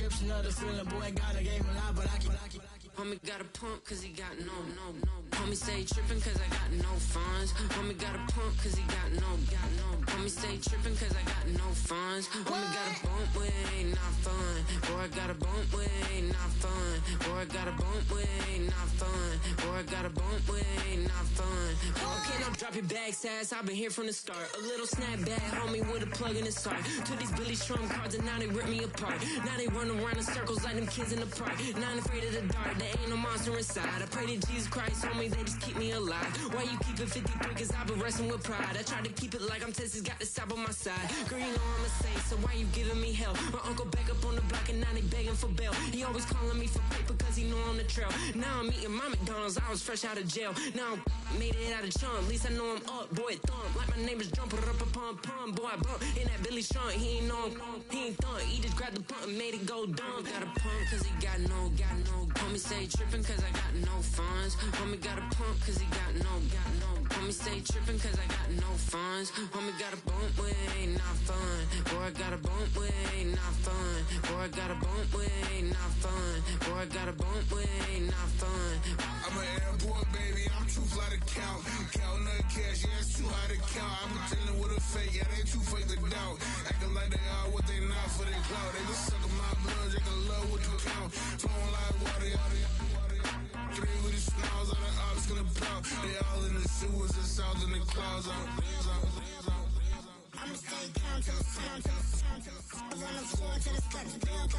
description of the feeling, boy, got a game a lot, but I keep. Homie got a pump cause he got no. Homie stay trippin' cause I got no funds. Homie got a pump cause he got no. Homie stay trippin' cause I got no funds. Homie got a bump way, not fun. Boy, I got a bump way, not fun. Boy, I got a bump way, not fun. Boy, I got a bump way, not fun. Okay, now drop your bag, sass. I've been here from the start. A little snapback, homie, with a plug in his heart. To these Billy Strum cards and now they rip me apart. Now they run around in circles like them kids in the park. Not afraid of the dark. There ain't no monster inside. I pray to Jesus Christ, homie, they just keep me alive. Why you keep it 53? Cause I've been wrestling with pride. I try to keep it like I'm Texas, got the stop on my side. Girl, you know I'm a saint, so why you giving me hell? My uncle back up on the block and now they begging for bail. He always calling me for paper cause he know I'm the trail. Now I'm eating my McDonald's, I was fresh out of jail. Now I'm made it out of chunk, at least I know I'm up. Boy, thump, like my neighbors jump, pum. Boy, I bump in that Billy Strong, he ain't know he ain't thump. He just grabbed the pump and made it go dumb. Got a pump cause he got no. Homie stay trippin' cause I got no funds. Homie got a pump cause he got no. Homie stay trippin' cause I got no funds. Homie got a bump way, not fun. Boy, I got a bump way, not fun. Boy, I got a bump way, not fun. Boy, I got a bump way, not fun. I'm an airport baby, I'm too fly to count. Counting the cash, yeah, it's too high to count. I'm pretending with a fake, yeah, they too fake to doubt. Acting like they are what they not for their clout. They just suckin' my blood, they can love what you count. Flowing like water, three with the smiles on the ops gonna pout. They all in the sewers, the south in the clouds. I'ma stay down to the sound, on the floor to the steps, build,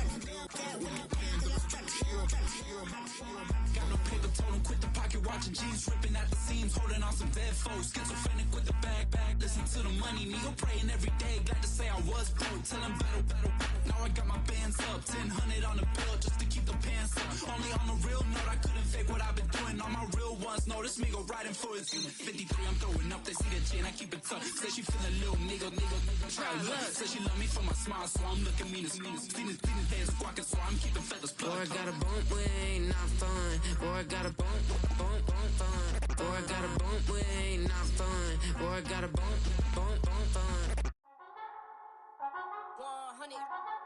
got no paper, told him quit the pocket, watching G's ripping at the seams, holding on some dead foes, schizophrenic with the bag, listen to the money, nigga praying every day, glad to say I was broke, tell him battle, now I got my bands up, 1000 on the bill, just to keep the pants up, only on the real note, I couldn't fake what I've been doing, all my real ones know, this nigga riding for his 53, I'm throwing up, they see the chain, I keep it tough, say she feeling little nigga, try to look, say she love me for my smile, so I'm looking mean as Venus days squawking, so I'm keeping feathers plugged. Boy, I got a bump way, not fun. Boy, I got a bump fun. Boy, I got a bump way, not fun. Boy, I got a bump fun.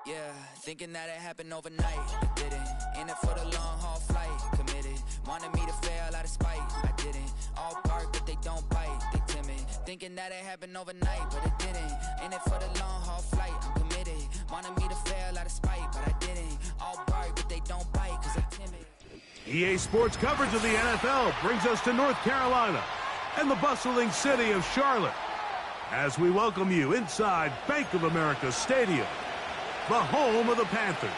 Yeah, thinking that it happened overnight, but didn't. In it for the long haul flight, committed. Wanted me to fail out of spite, I didn't. All bark, but they don't bite, they timid. Thinking that it happened overnight, but it didn't. In it for the long haul flight, I'm committed. Wanted me to fail out of spite, but I didn't. All bark, but they don't bite, cause they're timid. EA Sports coverage of the NFL brings us to North Carolina and the bustling city of Charlotte as we welcome you inside Bank of America Stadium, the home of the Panthers.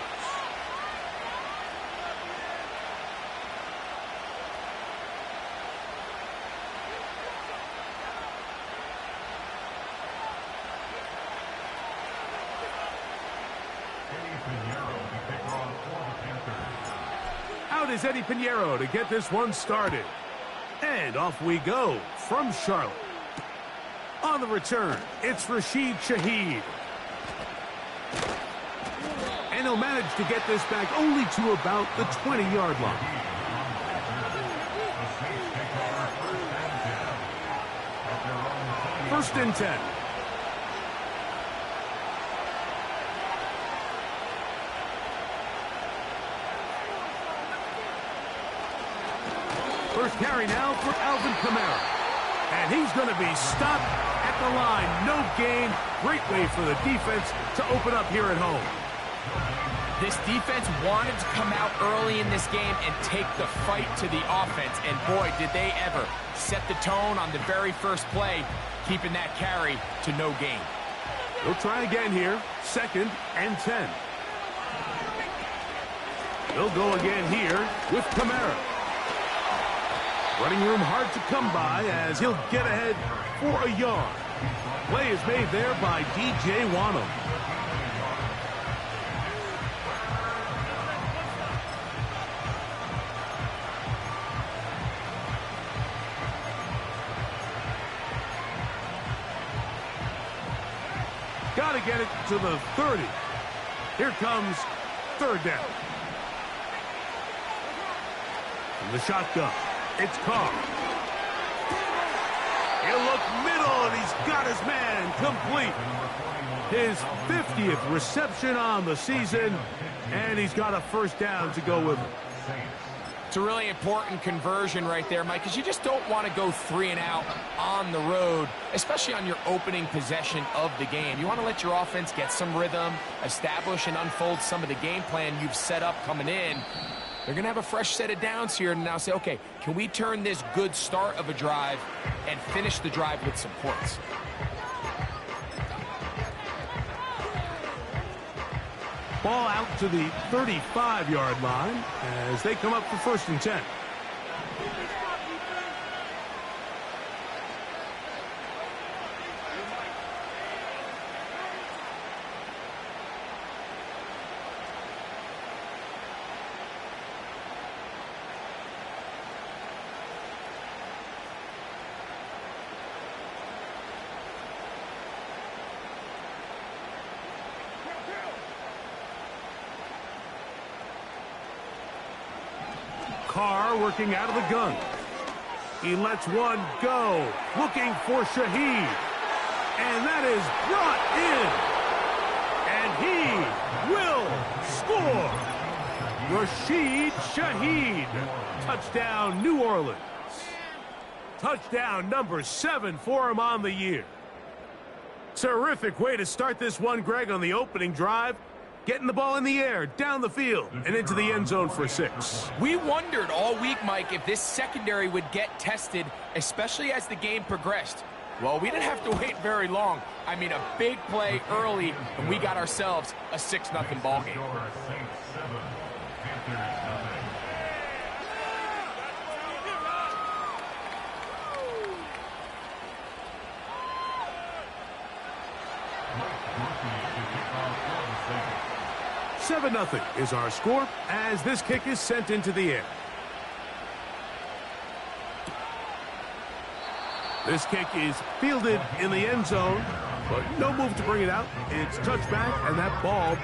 Out is Eddie Pinheiro to get this one started. And off we go from Charlotte. On the return, it's Rashid Shaheed. And he'll manage to get this back only to about the 20-yard line. First and 10. First carry now for Alvin Kamara. And he's going to be stopped at the line. No gain. Great way for the defense to open up here at home. This defense wanted to come out early in this game and take the fight to the offense. And boy, did they ever set the tone on the very first play, keeping that carry to no gain. We'll try again here. Second and 10. They'll go again here with Kamara. Running room hard to come by as he'll get ahead for a yard. Play is made there by DJ Wano. Got to get it to the 30. Here comes third down. From the shotgun, it's Carr. He'll look middle, and he's got his man complete. His 50th reception on the season, and he's got a first down to go with it. It's a really important conversion right there, Mike, because you just don't want to go 3 and out on the road, especially on your opening possession of the game. You want to let your offense get some rhythm, establish and unfold some of the game plan you've set up coming in. They're going to have a fresh set of downs here and now say, okay, can we turn this good start of a drive and finish the drive with some points? Ball out to the 35-yard line as they come up for 1st and 10. Carr working out of the gun. He lets one go, looking for Shaheed. And that is brought in. And he will score. Rashid Shaheed. Touchdown, New Orleans. Touchdown number 7 for him on the year. Terrific way to start this one, Greg, on the opening drive. Getting the ball in the air, down the field, and into the end zone for 6. We wondered all week, Mike, if this secondary would get tested, especially as the game progressed. Well, we didn't have to wait very long. I mean, a big play early, and we got ourselves a 6-0 ball game. 7-0 is our score as this kick is sent into the air. This kick is fielded in the end zone, but no move to bring it out. It's touchback, and that ball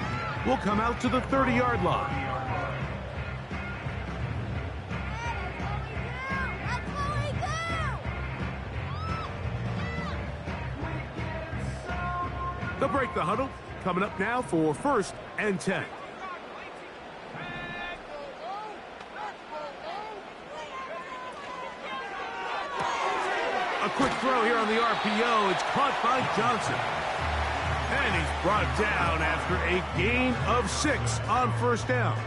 will come out to the 30-yard line. They'll break the huddle. Coming up now for 1st and 10. A quick throw here on the RPO. It's caught by Johnson. And he's brought down after a gain of 6 on 1st down.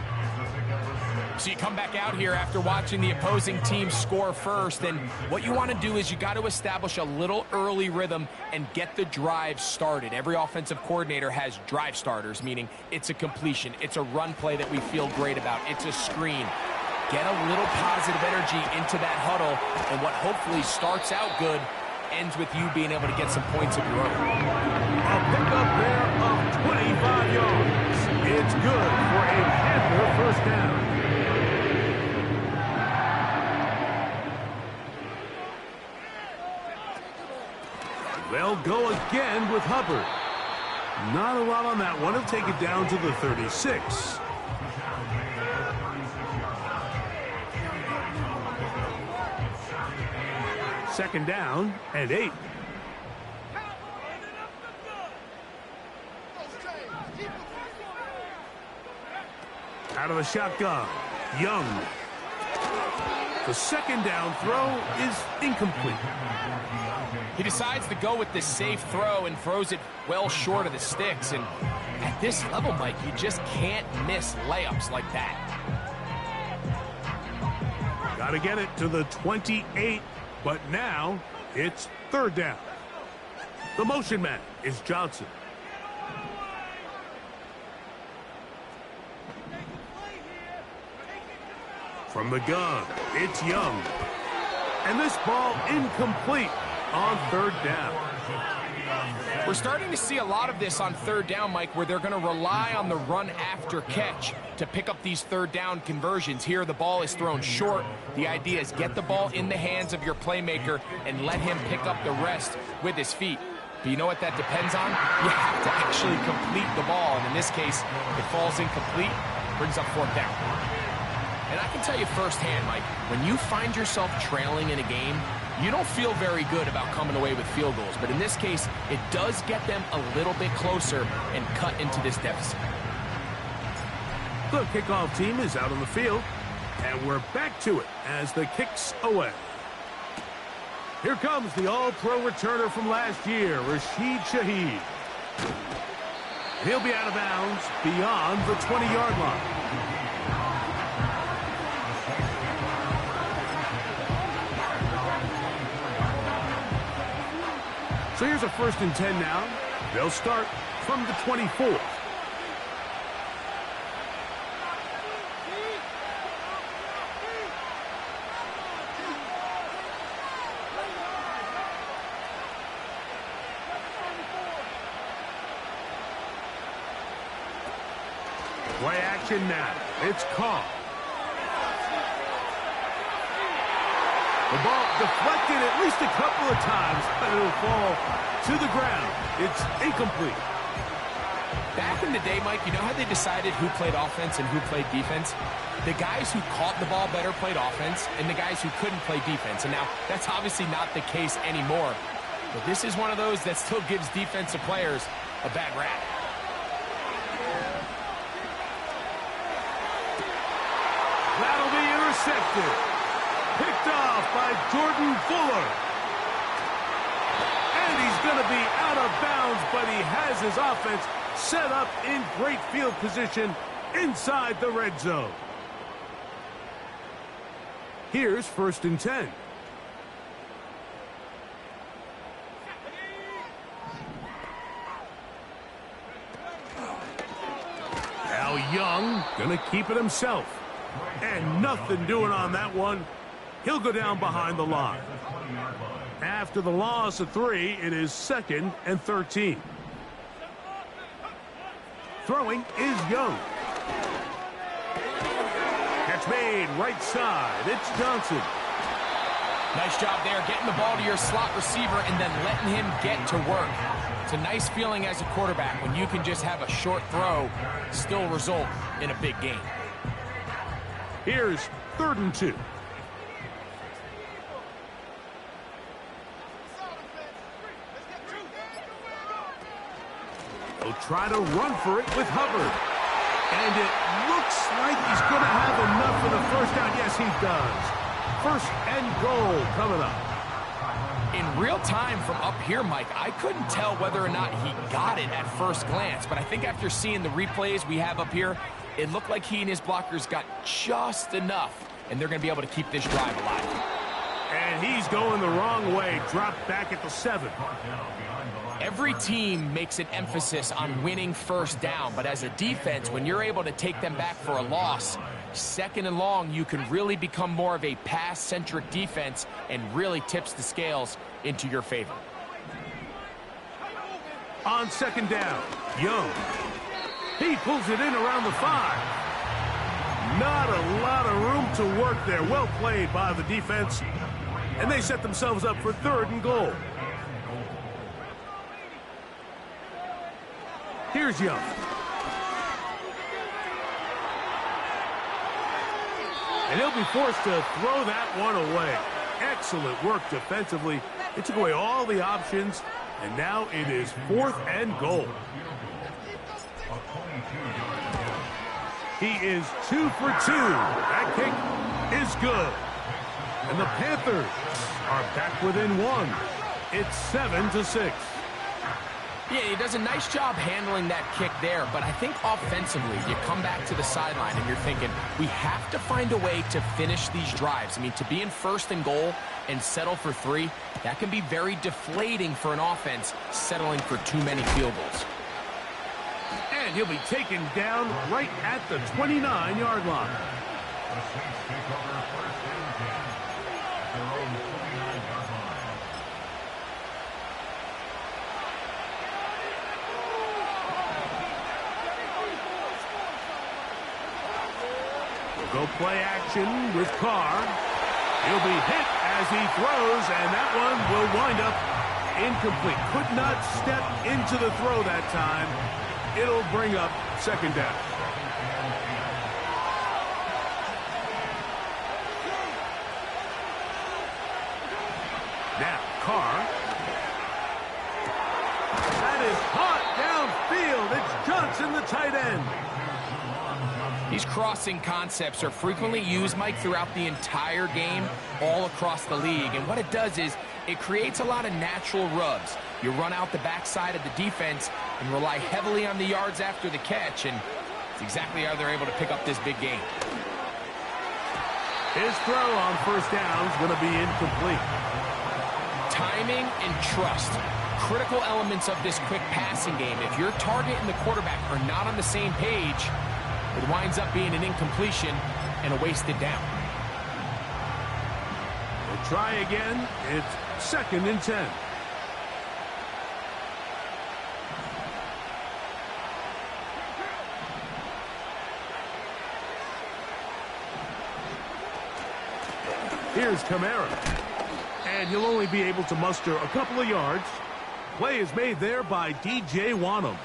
So you come back out here after watching the opposing team score first, and what you want to do is you got to establish a little early rhythm and get the drive started. Every offensive coordinator has drive starters, meaning it's a completion, it's a run play that we feel great about, it's a screen. Get a little positive energy into that huddle, and what hopefully starts out good ends with you being able to get some points of your own. A pickup there of 25 yards. It's good for a Panther 1st down. They'll go again with Hubbard. Not a lot on that one. He'll take it down to the 36. Second down and 8. Out of the shotgun, Young. The second down throw is incomplete. He decides to go with this safe throw and throws it well short of the sticks. And at this level, Mike, you just can't miss layups like that. Got to get it to the 28, but now it's 3rd down. The motion man is Johnson. From the gun, it's Young. And this ball incomplete on 3rd down. We're starting to see a lot of this on 3rd down, Mike, where they're going to rely on the run after catch to pick up these 3rd down conversions. Here, the ball is thrown short. The idea is get the ball in the hands of your playmaker and let him pick up the rest with his feet. But you know what that depends on? You have to actually complete the ball. And in this case, it falls incomplete, brings up 4th down. And I can tell you firsthand, Mike, when you find yourself trailing in a game, You don't feel very good about coming away with field goals, but in this case, it does get them a little bit closer and cut into this deficit. The kickoff team is out on the field, and we're back to it as the kick's away. Here comes the all-pro returner from last year, Rashid Shaheed. He'll be out of bounds beyond the 20-yard line. So here's a 1st and 10 now. They'll start from the 24. Play action now. It's Carr. The ball deflected at least a couple of times, but it'll fall to the ground. It's incomplete. Back in the day, Mike, you know how they decided who played offense and who played defense? The guys who caught the ball better played offense, and the guys who couldn't play defense. And now, that's obviously not the case anymore. But this is one of those that still gives defensive players a bad rap. That'll be intercepted. Picked off by Jordan Fuller. And he's going to be out of bounds, but he has his offense set up in great field position inside the red zone. Here's 1st and 10. Now Young going to keep it himself. And nothing doing on that one. He'll go down behind the line. After the loss of 3, it is 2nd and 13. Throwing is Young. Catch made right side. It's Johnson. Nice job there, getting the ball to your slot receiver and then letting him get to work. It's a nice feeling as a quarterback when you can just have a short throw still result in a big game. Here's 3rd and 2. He'll try to run for it with Hubbard. And it looks like he's going to have enough for the 1st down. Yes, he does. 1st and goal coming up. In real time from up here, Mike, I couldn't tell whether or not he got it at first glance. But I think after seeing the replays we have up here, it looked like he and his blockers got just enough, and they're going to be able to keep this drive alive. And he's going the wrong way. Dropped back at the 7. Every team makes an emphasis on winning 1st down, but as a defense, when you're able to take them back for a loss, 2nd and long, you can really become more of a pass-centric defense and really tips the scales into your favor. On 2nd down, Young. He pulls it in around the 5. Not a lot of room to work there. Well played by the defense. And they set themselves up for 3rd and goal. Here's Young. And he'll be forced to throw that one away. Excellent work defensively. It took away all the options, and now it is 4th and goal. He is 2 for 2. That kick is good. And the Panthers are back within 1. It's 7-6. Yeah, he does a nice job handling that kick there, but I think offensively, you come back to the sideline and you're thinking, we have to find a way to finish these drives. I mean, to be in 1st and goal and settle for 3, that can be very deflating for an offense settling for too many field goals. And he'll be taken down right at the 29-yard line. Go play action with Carr. He'll be hit as he throws, and that one will wind up incomplete. Could not step into the throw that time. It'll bring up 2nd down. Now, Carr. That is hot downfield. It's Johnson, the tight end. These crossing concepts are frequently used, Mike, throughout the entire game, all across the league. And what it does is it creates a lot of natural rubs. You run out the backside of the defense and rely heavily on the yards after the catch, and it's exactly how they're able to pick up this big game. His throw on first down is going to be incomplete. Timing and trust, critical elements of this quick passing game. If your target and the quarterback are not on the same page, it winds up being an incompletion and a wasted down. We'll try again. It's 2nd and 10. Here's Kamara. And you'll only be able to muster a couple of yards. Play is made there by DJ Wanham.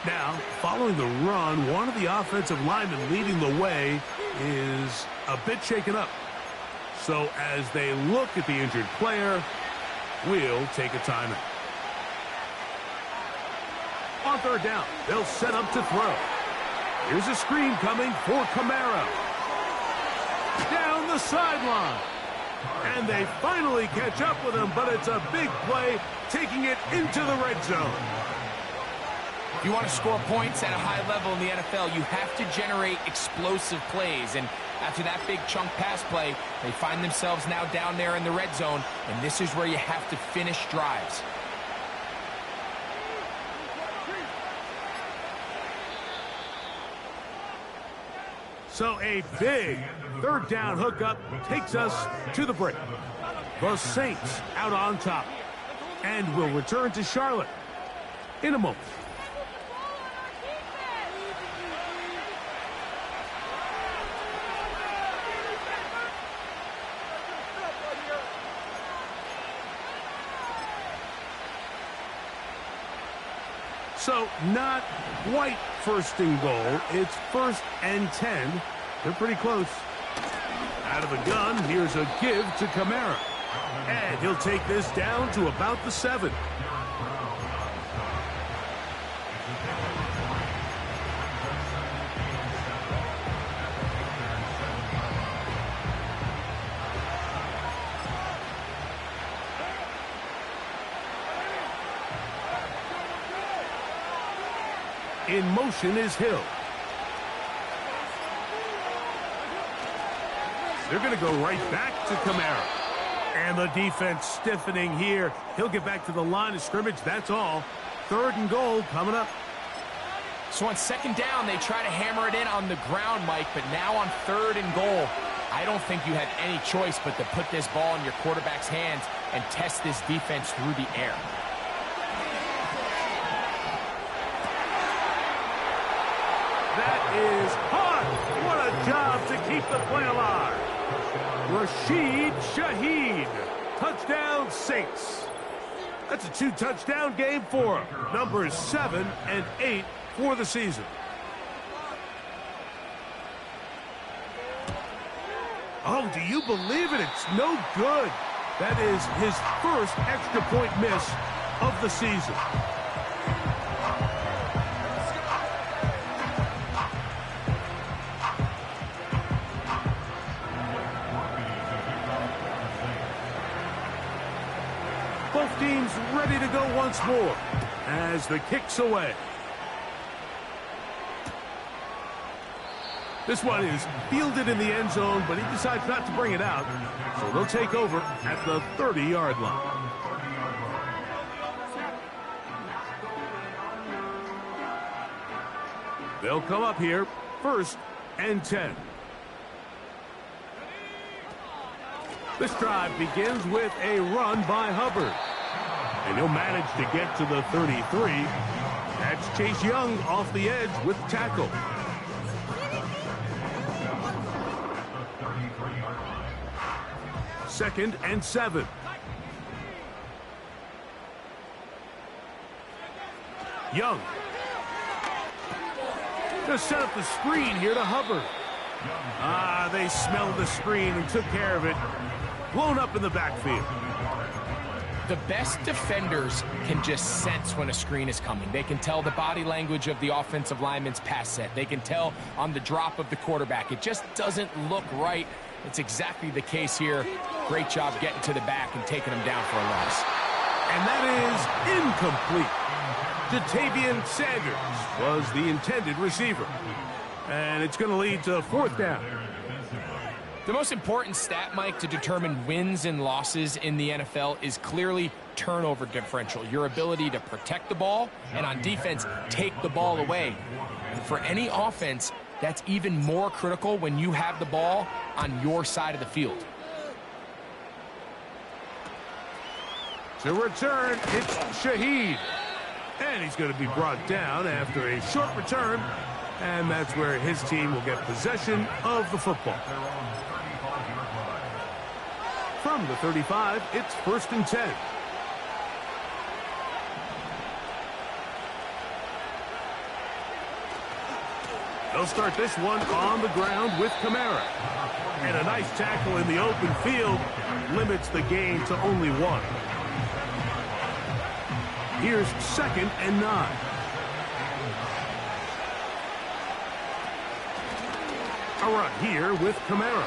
Now, following the run, one of the offensive linemen leading the way is a bit shaken up. So as they look at the injured player, we'll take a timeout. On third down, they'll set up to throw. Here's a screen coming for Kamara. Down the sideline. And they finally catch up with him, but it's a big play, taking it into the red zone. If you want to score points at a high level in the NFL, you have to generate explosive plays. And after that big chunk pass play, they find themselves now down there in the red zone, and this is where you have to finish drives. So a big third down hookup takes us to the break. The Saints out on top. And will return to Charlotte in a moment. So not quite 1st and goal. It's 1st and 10. They're pretty close. Out of the gun, here's a give to Kamara. And he'll take this down to about the 7. In motion is Hill. They're going to go right back to Kamara. And the defense stiffening here. He'll get back to the line of scrimmage. That's all. 3rd and goal coming up. So on 2nd down, they try to hammer it in on the ground, Mike. But now on 3rd and goal, I don't think you have any choice but to put this ball in your quarterback's hands and test this defense through the air. That is hot. What a job to keep the play alive. Rashid Shaheed. Touchdown Saints. That's a 2-touchdown game for him. Numbers 7 and 8 for the season. Oh, do you believe it? It's no good. That is his 1st extra point miss of the season. Both teams ready to go once more as the kick's away. This one is fielded in the end zone, but he decides not to bring it out. So they'll take over at the 30-yard line. They'll come up here, 1st and 10. This drive begins with a run by Hubbard. And he'll manage to get to the 33. That's Chase Young off the edge with the tackle. Second and 7. Young. Gonna set up the screen here to Hubbard. They smelled the screen and took care of it. Blown up in the backfield. The best defenders can just sense when a screen is coming. They can tell the body language of the offensive lineman's pass set. They can tell on the drop of the quarterback. It just doesn't look right. It's exactly the case here. Great job getting to the back and taking him down for a loss. And that is incomplete. Jatavian Sanders was the intended receiver. And it's going to lead to 4th down. The most important stat, Mike, to determine wins and losses in the NFL is clearly turnover differential, your ability to protect the ball and on defense take the ball away. And for any offense, that's even more critical when you have the ball on your side of the field. To return, it's Shaheed. And he's going to be brought down after a short return. And that's where his team will get possession of the football. From the 35, it's 1st and 10. They'll start this one on the ground with Kamara. And a nice tackle in the open field limits the gain to only 1. Here's 2nd and 9. A run here with Kamara.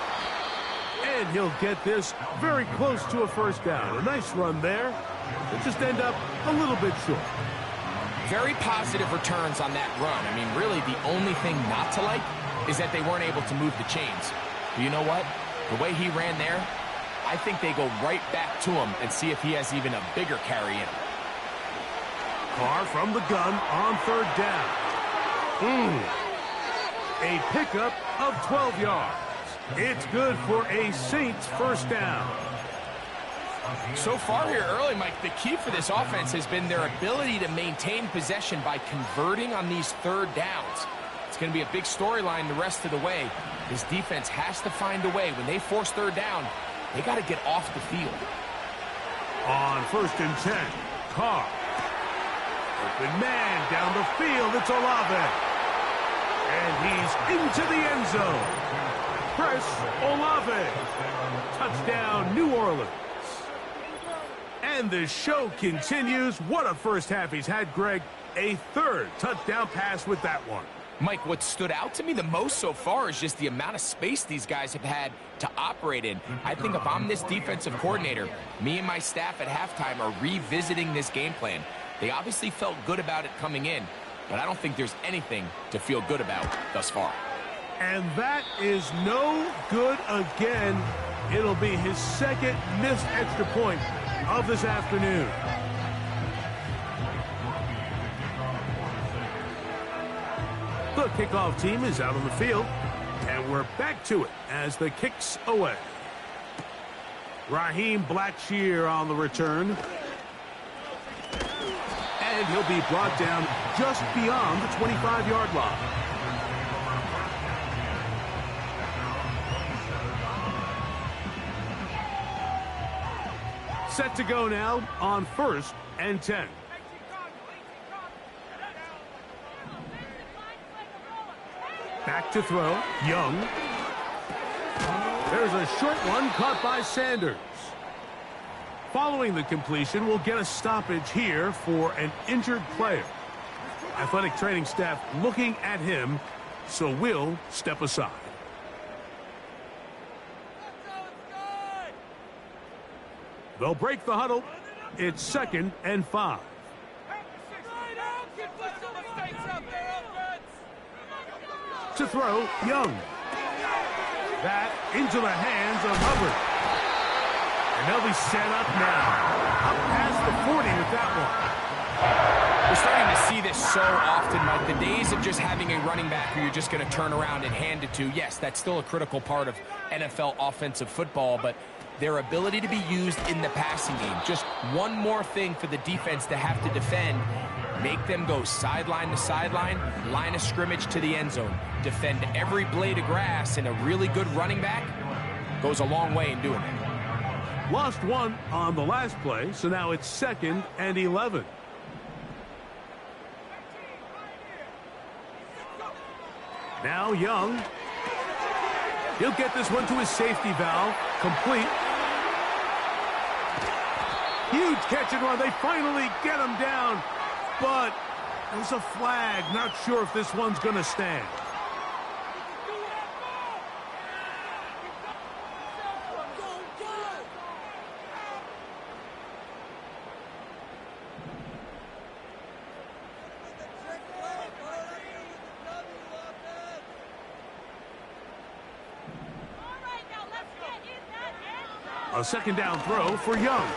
And he'll get this very close to a 1st down. A nice run there. It'll just end up a little bit short. Very positive returns on that run. I mean, really, the only thing not to like is that they weren't able to move the chains. But you know what? The way he ran there, I think they go right back to him and see if he has even a bigger carry in him. Carr from the gun on 3rd down. A pickup of 12 yards. It's good for a Saints 1st down. So far here early, Mike, the key for this offense has been their ability to maintain possession by converting on these 3rd downs. It's going to be a big storyline the rest of the way. This defense has to find a way. When they force 3rd down, they got to get off the field. On 1st and 10, Carr. Open man down the field. It's Olave. And he's into the end zone. Chris Olave. Touchdown, New Orleans. And the show continues. What a first half he's had, Greg. A 3rd touchdown pass with that one. Mike, what stood out to me the most so far is just the amount of space these guys have had to operate in. I think if I'm this defensive coordinator, me and my staff at halftime are revisiting this game plan. They obviously felt good about it coming in, but I don't think there's anything to feel good about thus far. And that is no good again. It'll be his 2nd missed extra point of this afternoon. The kickoff team is out on the field, and we're back to it as the kick's away. Raheem Blackshear on the return. And he'll be brought down just beyond the 25-yard line. Set to go now on 1st and 10. Back to throw. Young. There's a short one caught by Sanders. Following the completion, we'll get a stoppage here for an injured player. Athletic training staff looking at him, so we'll step aside. They'll break the huddle. It's 2nd and 5. To throw, Young. That into the hands of Hubbard. And they'll be set up now. Up past the 40 with that one. We're starting to see this so often, Mike. The days of just having a running back who you're just going to turn around and hand it to, yes, that's still a critical part of NFL offensive football, but their ability to be used in the passing game. Just one more thing for the defense to have to defend. Make them go sideline to sideline, line of scrimmage to the end zone. Defend every blade of grass, and a really good running back goes a long way in doing it. Lost one on the last play, so now it's 2nd and 11. Now Young. He'll get this one to his safety valve. Complete. Huge catch and run. They finally get him down. But there's a flag. Not sure if this one's going to stand. A second down throw for Young.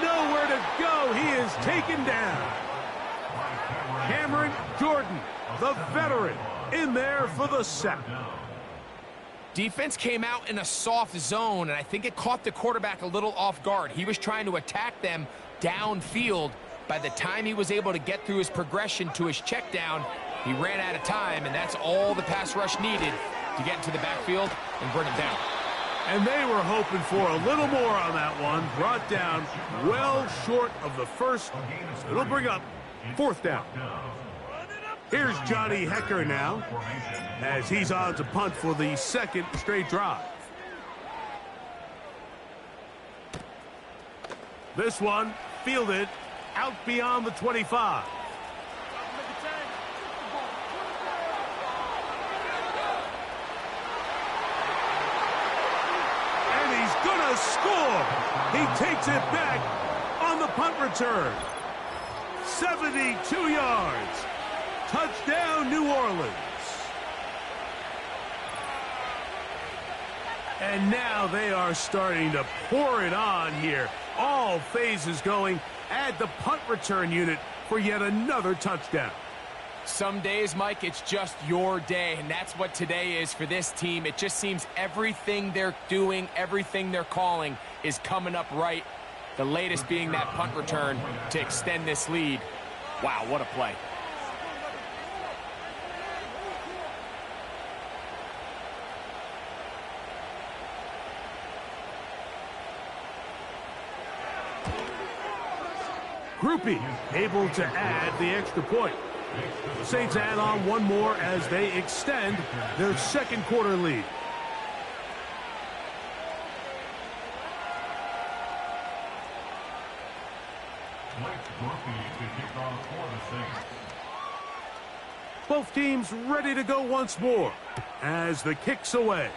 Nowhere to go. He is taken down. Cameron Jordan, the veteran, in there for the sack. Defense came out in a soft zone, and I think it caught the quarterback a little off guard. He was trying to attack them downfield. By the time he was able to get through his progression to his check down, he ran out of time, and that's all the pass rush needed to get into the backfield and bring him down. And they were hoping for a little more on that one. Brought down well short of the first. It'll bring up fourth down. Here's Johnny Hecker now, as he's on to punt for the second straight drive. This one fielded out beyond the 25. Gonna score. He takes it back on the punt return. 72 yards. Touchdown, New Orleans. And now they are starting to pour it on here. All phases going. Add the punt return unit for yet another touchdown. Some days, Mike, it's just your day, and that's what today is for this team. It just seems everything they're doing, everything they're calling is coming up right. The latest being that punt return to extend this lead. Wow, what a play. Groupie able to add the extra point. The Saints add on one more as they extend their second quarter lead. Both teams ready to go once more as the kick's away.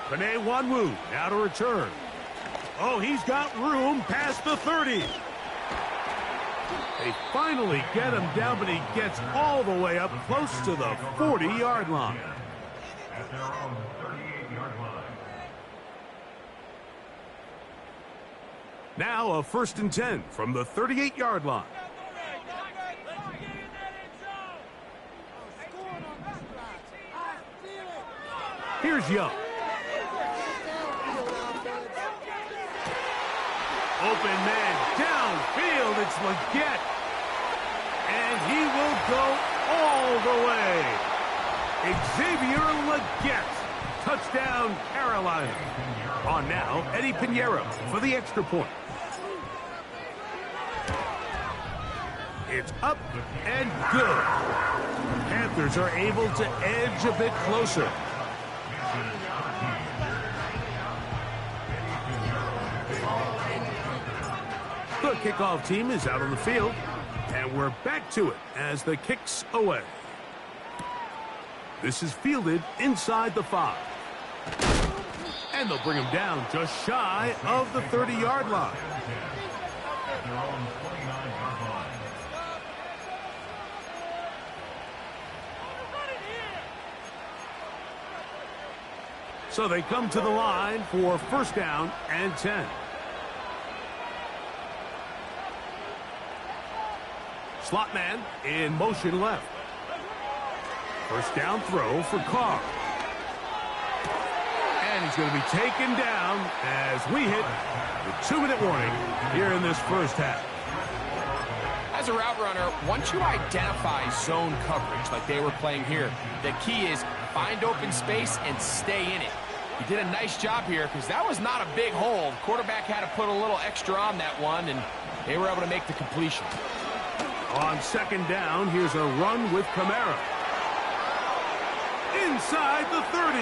Panay Wanwu now to return. Oh, he's got room past the 30. They finally get him down, but he gets all the way up close to the 40-yard line. At their own 38-yard line. Now a 1st and 10 from the 38-yard line. Here's Young. Open man downfield. It's Leggett. And he will go all the way. Xavier Leggett. Touchdown, Carolina. On now, Eddie Pinheiro for the extra point. It's up and good. Panthers are able to edge a bit closer. The kickoff team is out on the field, and we're back to it as the kick's away. This is fielded inside the 5. And they'll bring him down just shy of the 30-yard line. So they come to the line for 1st down and 10. Slot man in motion left. 1st down throw for Carr. And he's going to be taken down as we hit the 2-minute warning here in this first half. As a route runner, once you identify zone coverage like they were playing here, the key is find open space and stay in it. He did a nice job here because that was not a big hole. Quarterback had to put a little extra on that one, and they were able to make the completion. On 2nd down, here's a run with Kamara. inside the 30.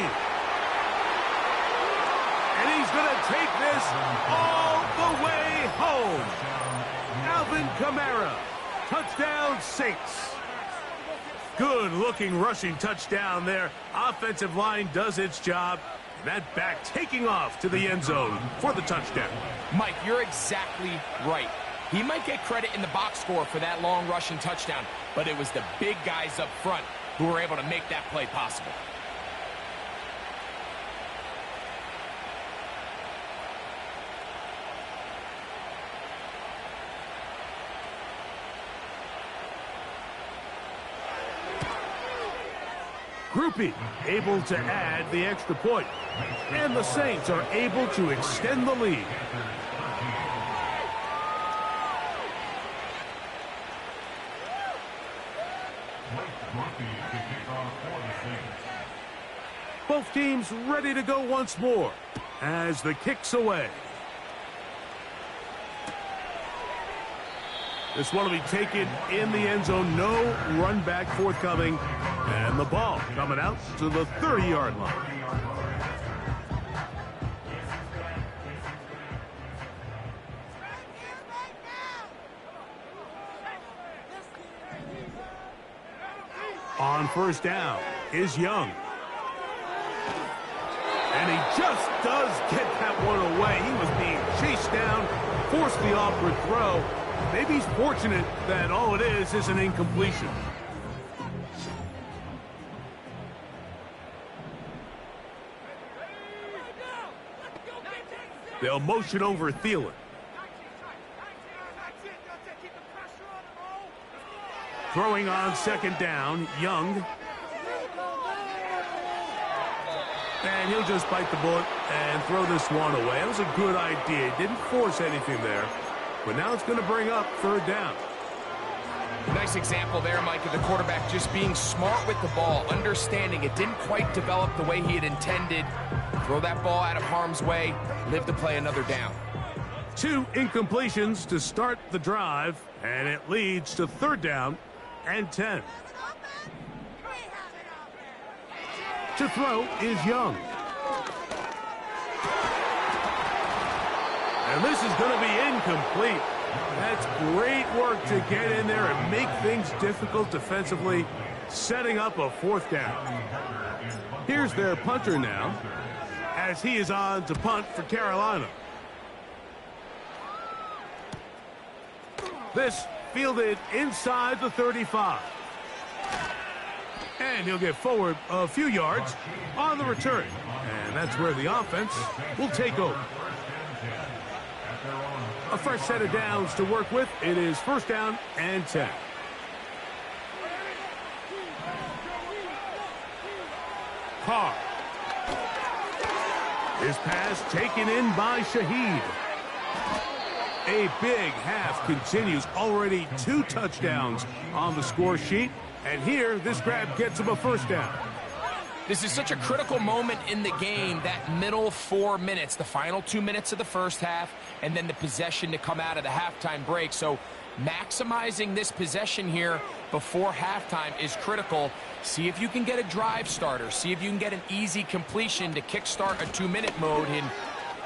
And he's going to take this all the way home. Alvin Kamara, touchdown Saints. Good-looking rushing touchdown there. Offensive line does its job. That back taking off to the end zone for the touchdown. Mike, you're exactly right. He might get credit in the box score for that long rushing touchdown, but it was the big guys up front who were able to make that play possible. Groupie able to add the extra point. And the Saints are able to extend the lead. Both teams ready to go once more as the kick's away. This one will be taken in the end zone. No run back forthcoming. And the ball coming out to the 30-yard line. On first down is Young. And he just does get that one away. He was being chased down, forced the awkward throw. Maybe he's fortunate that all it is an incompletion. They'll motion over Thielen. Throwing on second down, Young. And he'll just bite the bullet and throw this one away. That was a good idea. Didn't force anything there. But now it's going to bring up third down. Nice example there, Mike, of the quarterback just being smart with the ball, understanding it didn't quite develop the way he had intended. Throw that ball out of harm's way, live to play another down. 2 incompletions to start the drive, and it leads to third down and 10. To throw is Young. And this is going to be incomplete. That's great work to get in there and make things difficult defensively, setting up a fourth down. Here's their punter now, as he is on to punt for Carolina. This fielded inside the 35. And he'll get forward a few yards on the return. And that's where the offense will take over. A fresh set of downs to work with. It is first down and 10. Carr. His pass taken in by Shaheed. A big half continues. Already 2 touchdowns on the score sheet. And here, this grab gets him a first down. This is such a critical moment in the game, that middle 4 minutes, the final 2 minutes of the first half, and then the possession to come out of the halftime break. So maximizing this possession here before halftime is critical. See if you can get a drive starter. See if you can get an easy completion to kickstart a 2-minute mode. And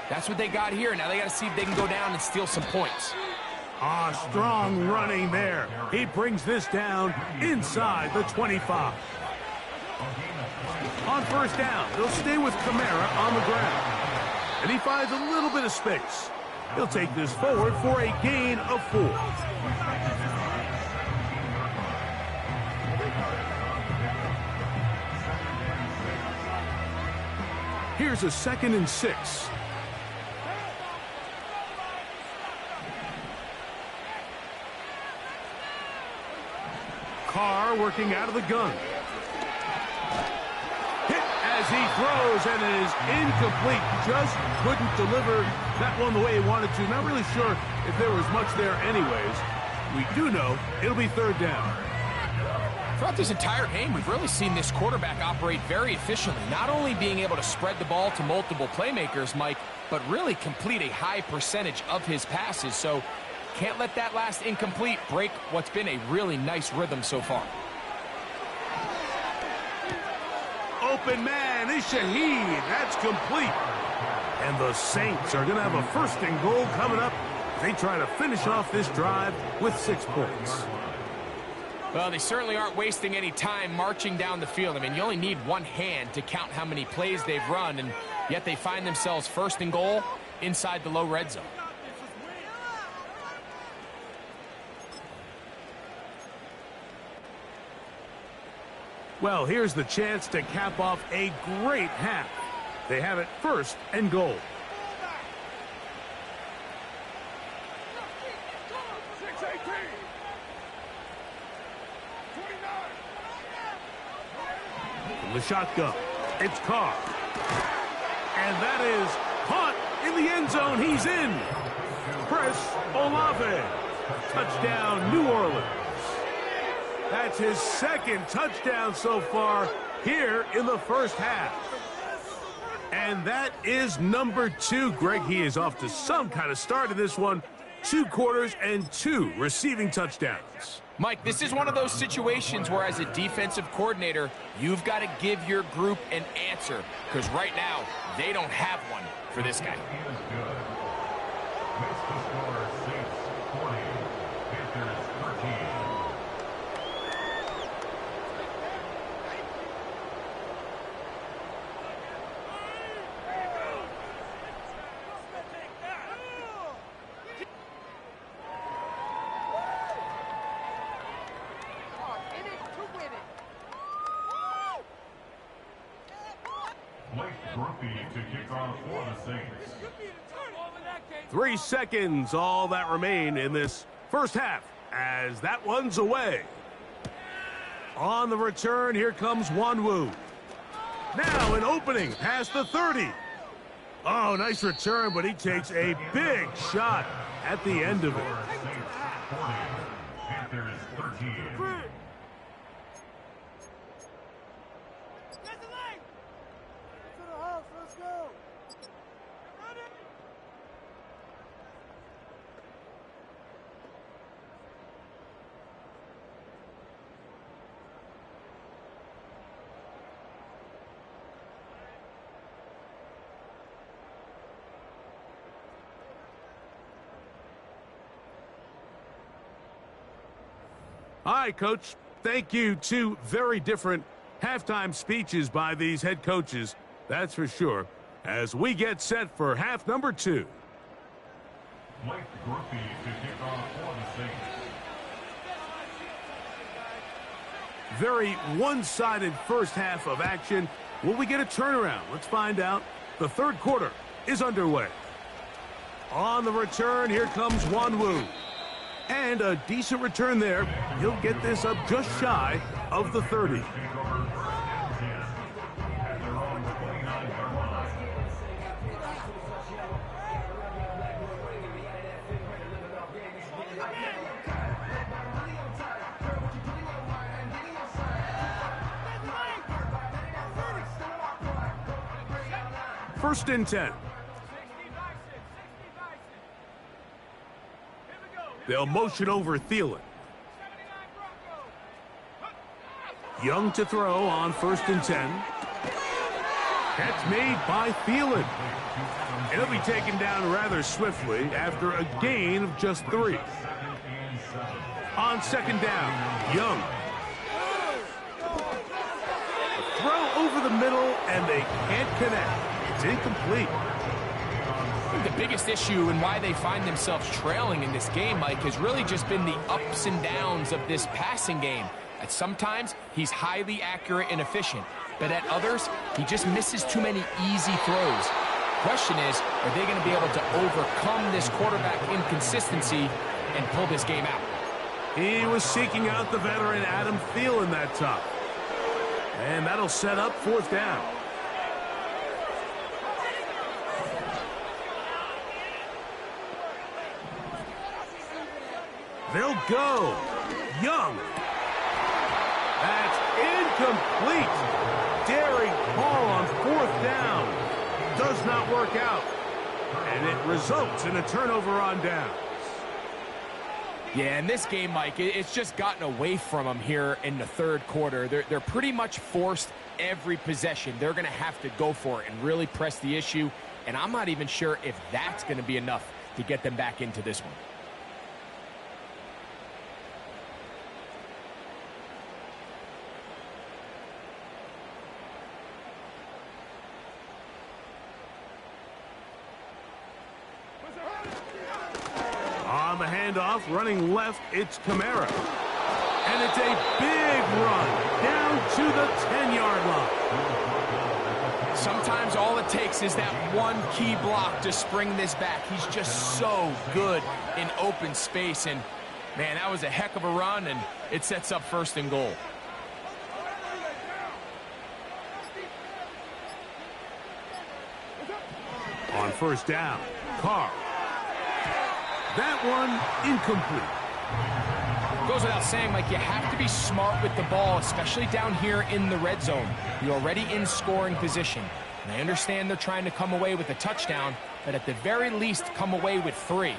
that's what they got here. Now they got to see if they can go down and steal some points. Strong running there. He brings this down inside the 25. On first down, they'll stay with Kamara on the ground. And he finds a little bit of space. He'll take this forward for a gain of 4. Here's a 2nd and 6. Carr working out of the gun. As he throws, and it is incomplete. Just couldn't deliver that one the way he wanted to. Not really sure if there was much there anyways. We do know it'll be third down. Throughout this entire game, we've really seen this quarterback operate very efficiently. Not only being able to spread the ball to multiple playmakers, Mike, but really complete a high percentage of his passes. So can't let that last incomplete break what's been a really nice rhythm so far. open man is Shaheed. That's complete. And the Saints are going to have a first and goal coming up. They try to finish off this drive with 6 points. Well, they certainly aren't wasting any time marching down the field. I mean, you only need one hand to count how many plays they've run, and yet they find themselves first and goal inside the low red zone. Well, here's the chance to cap off a great half. They have it first and goal. From the shotgun, it's Carr. And that is caught in the end zone. He's in. Chris Olave. Touchdown, New Orleans. That's his second touchdown so far here in the first half. And that is number 2. Greg, he is off to some kind of start in this one. 2 quarters and 2 receiving touchdowns. Mike, this is one of those situations where as a defensive coordinator, you've got to give your group an answer. Because right now, they don't have one for this guy. To kick off for the Saints. 3 seconds, all that remain in this first half, as that one's away. On the return, here comes Wanwu. Now an opening past the 30. Oh, nice return, but he takes a big shot at the end of it. Panthers 13. All right, Coach. Thank you. 2 very different halftime speeches by these head coaches, that's for sure, as we get set for half number 2. Mike Griffey to kick off for the Saints. Very one-sided first half of action. Will we get a turnaround? Let's find out. The third quarter is underway. On the return, here comes Wanwu. And a decent return there. He'll get this up just shy of the 30. First and 10. They'll motion over Thielen. Young to throw on first and 10. Catch made by Thielen. And he'll be taken down rather swiftly after a gain of just 3. On second down, Young. A throw over the middle, and they can't connect. It's incomplete. The biggest issue and why they find themselves trailing in this game, Mike, has really just been the ups and downs of this passing game. At sometimes, he's highly accurate and efficient, but at others, he just misses too many easy throws. Question is, are they going to be able to overcome this quarterback inconsistency and pull this game out? He was seeking out the veteran Adam Thielen that time. And that'll set up fourth down. They'll go. Young. That's incomplete. Daring call on fourth down. Does not work out. And it results in a turnover on downs. Yeah, in this game, Mike, it's just gotten away from them here in the third quarter. They're pretty much forced every possession. They're going to have to go for it and really press the issue, and I'm not even sure if that's going to be enough to get them back into this one. On the handoff, running left, it's Kamara. And it's a big run down to the 10-yard line. Sometimes all it takes is that one key block to spring this back. He's just so good in open space. And, man, that was a heck of a run, and it sets up 1st and goal. On 1st down, Carr. That one incomplete. Goes without saying, Mike, you have to be smart with the ball, especially down here in the red zone. You're already in scoring position. And I understand they're trying to come away with a touchdown, but at the very least, come away with 3.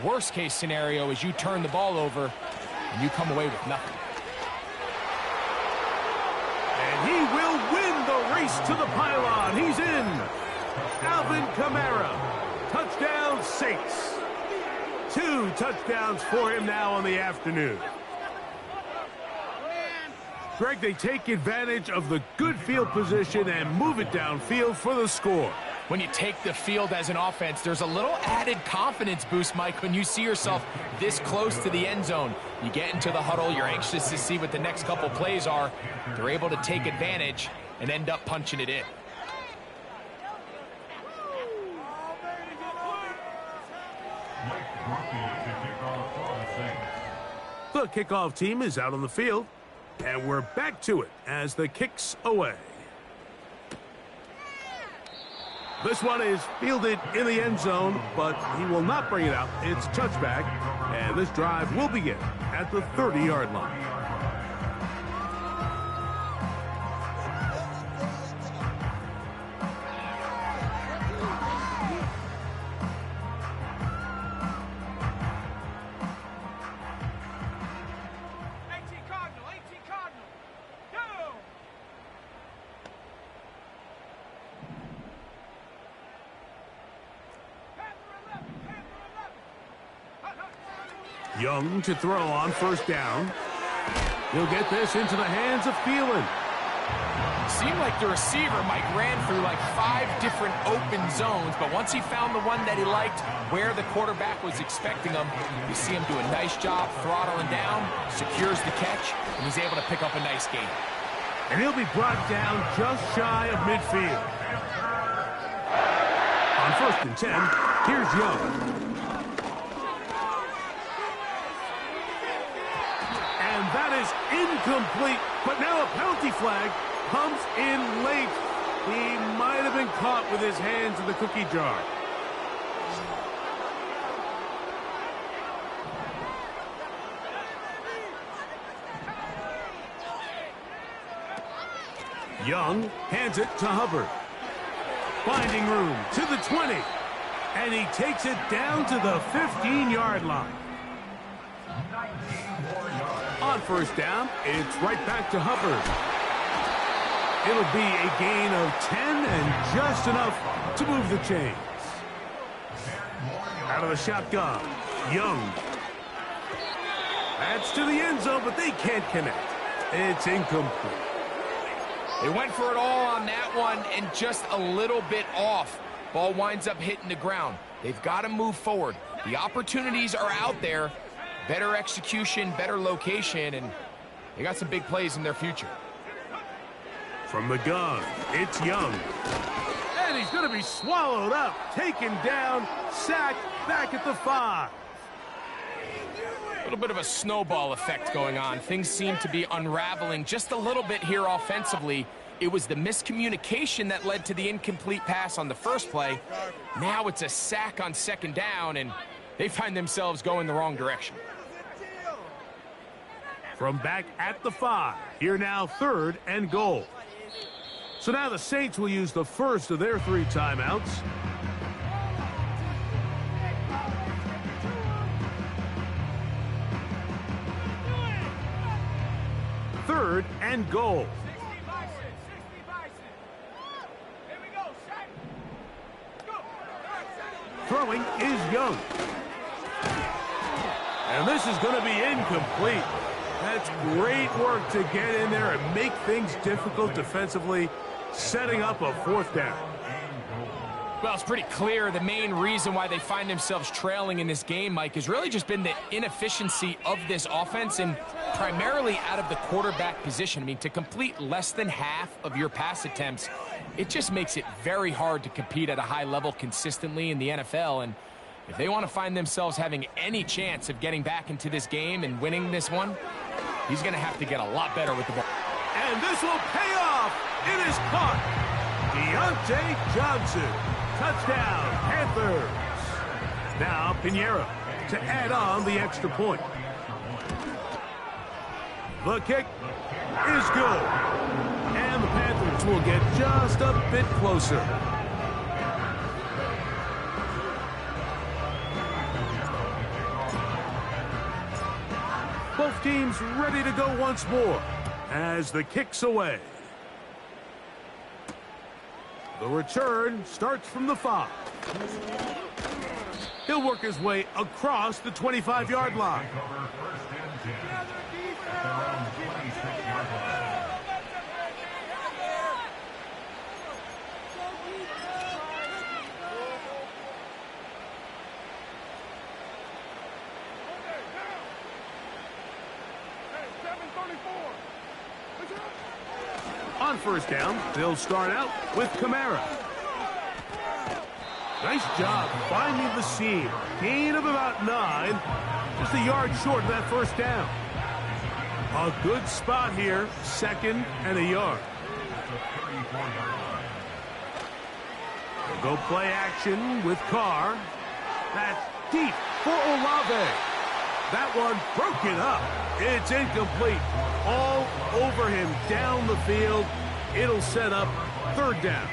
Worst case scenario is you turn the ball over and you come away with nothing. And he will win the race to the pylon. He's in. Alvin Kamara. Touchdown, Saints. 2 touchdowns for him now on the afternoon. Greg, they take advantage of the good field position and move it downfield for the score. When you take the field as an offense, there's a little added confidence boost, Mike, when you see yourself this close to the end zone. You get into the huddle, you're anxious to see what the next couple plays are. They're able to take advantage and end up punching it in. The kickoff team is out on the field, and we're back to it as the kick's away. This one is fielded in the end zone, but he will not bring it out. It's a touchback, and this drive will begin at the 30-yard line. Young to throw on 1st down. He'll get this into the hands of Thielen. Seemed like the receiver, Mike, ran through like 5 different open zones, but once he found the one that he liked, where the quarterback was expecting him, you see him do a nice job throttling down, secures the catch, and he's able to pick up a nice gain. And he'll be brought down just shy of midfield. On 1st and 10, here's Young. And that is incomplete, but now a penalty flag comes in late. He might have been caught with his hands in the cookie jar. Young hands it to Hubbard. Finding room to the 20. And he takes it down to the 15-yard line. On 1st down, it's right back to Hubbard. It'll be a gain of 10 and just enough to move the chains. Out of the shotgun, Young. That's to the end zone, but they can't connect. It's incomplete. They went for it all on that one and just a little bit off. Ball winds up hitting the ground. They've got to move forward. The opportunities are out there. Better execution, better location, and they got some big plays in their future. From the gun, it's Young. And he's going to be swallowed up, taken down, sacked back at the 5. A little bit of a snowball effect going on. Things seem to be unraveling just a little bit here offensively. It was the miscommunication that led to the incomplete pass on the first play. Now it's a sack on 2nd down, and they find themselves going the wrong direction. From back at the 5, here now 3rd and goal. So now the Saints will use the first of their 3 timeouts. 3rd and goal. Throwing is Young. And this is going to be incomplete. That's great work to get in there and make things difficult defensively, setting up a 4th down. Well, it's pretty clear the main reason why they find themselves trailing in this game, Mike, has really just been the inefficiency of this offense and primarily out of the quarterback position. I mean, to complete less than half of your pass attempts, it just makes it very hard to compete at a high level consistently in the NFL. And if they want to find themselves having any chance of getting back into this game and winning this one, he's going to have to get a lot better with the ball. And this will pay off. It is caught. Deontay Johnson. Touchdown, Panthers. Now Pinheiro to add on the extra point. The kick is good. And the Panthers will get just a bit closer. Both teams ready to go once more as the kick's away. The return starts from the 5. He'll work his way across the 25-yard line. On 1st down, they'll start out with Kamara. Nice job finding the seam. Gain of about 9. Just a yard short of that 1st down. A good spot here. 2nd and a yard. They'll go play action with Carr. That's deep for Olave. That one broken up. It's incomplete. All over him down the field. It'll set up 3rd down.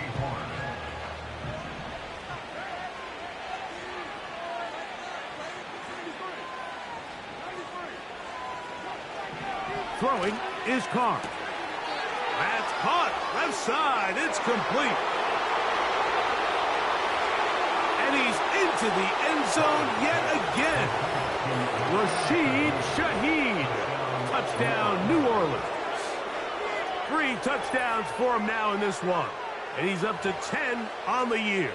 Throwing is Carr. That's caught. Left side. It's complete. And he's into the end zone yet again. Rashid Shaheed. Touchdown, New Orleans. 3 touchdowns for him now in this one. And he's up to 10 on the year.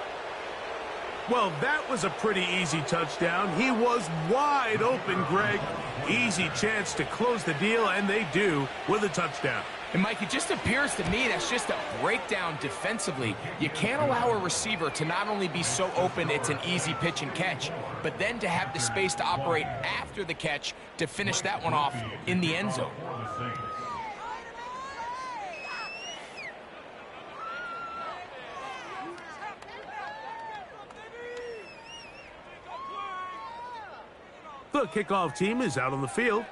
Well, that was a pretty easy touchdown. He was wide open, Greg. Easy chance to close the deal, and they do with a touchdown. And, Mike, it just appears to me that's just a breakdown defensively. You can't allow a receiver to not only be so open it's an easy pitch and catch, but then to have the space to operate after the catch to finish that one off in the end zone. The kickoff team is out on the field,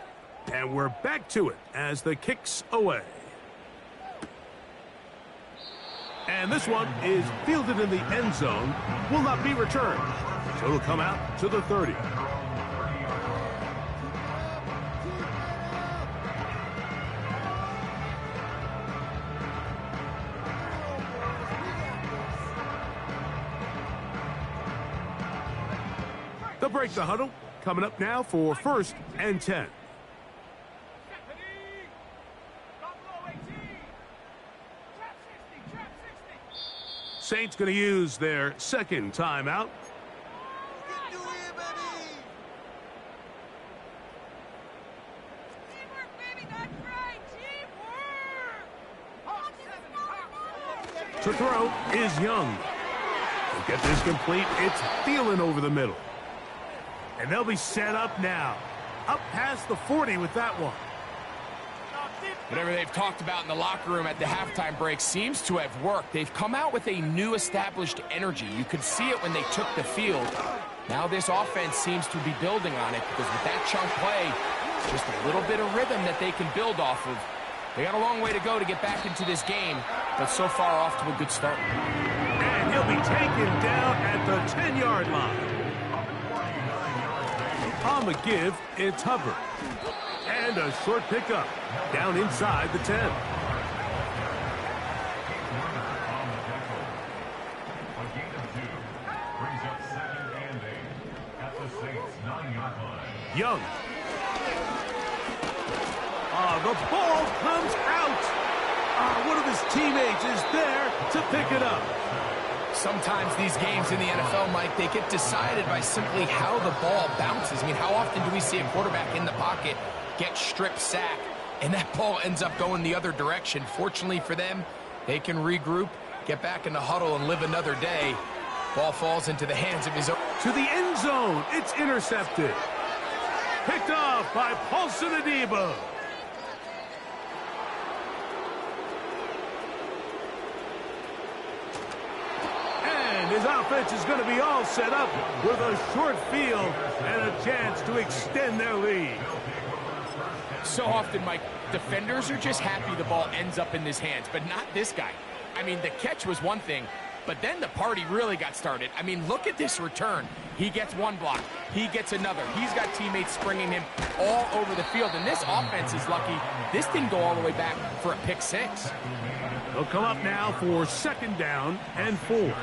and we're back to it as the kick's away. And this one is fielded in the end zone, will not be returned. So it'll come out to the 30. They'll break the huddle. Coming up now for 1st and 10. Saints going to use their 2nd timeout. To throw is Young. He'll get this complete. It's Thielen over the middle. And they'll be set up now. Up past the 40 with that one. Whatever they've talked about in the locker room at the halftime break seems to have worked. They've come out with a new established energy. You could see it when they took the field. Now this offense seems to be building on it because with that chunk play, it's just a little bit of rhythm that they can build off of. They got a long way to go to get back into this game, but so far off to a good start. And he'll be taken down at the 10-yard line. On the give, it's Hubbard. And a short pickup down inside the 10. Young. The ball comes out. One of his teammates is there to pick it up. Sometimes these games in the NFL, Mike, they get decided by simply how the ball bounces. I mean, how often do we see a quarterback in the pocket get strip sack, and that ball ends up going the other direction? Fortunately for them, they can regroup, get back in the huddle, and live another day. Ball falls into the hands of his own. To the end zone, it's intercepted. Picked off by Paulson Adebo. And his offense is going to be all set up with a short field and a chance to extend their lead. So often, Mike, defenders are just happy the ball ends up in his hands, but not this guy. I mean, the catch was one thing, but then the party really got started. I mean, look at this return. He gets one block. He gets another. He's got teammates springing him all over the field, and this offense is lucky this didn't go all the way back for a pick six. They'll come up now for 2nd down and 4.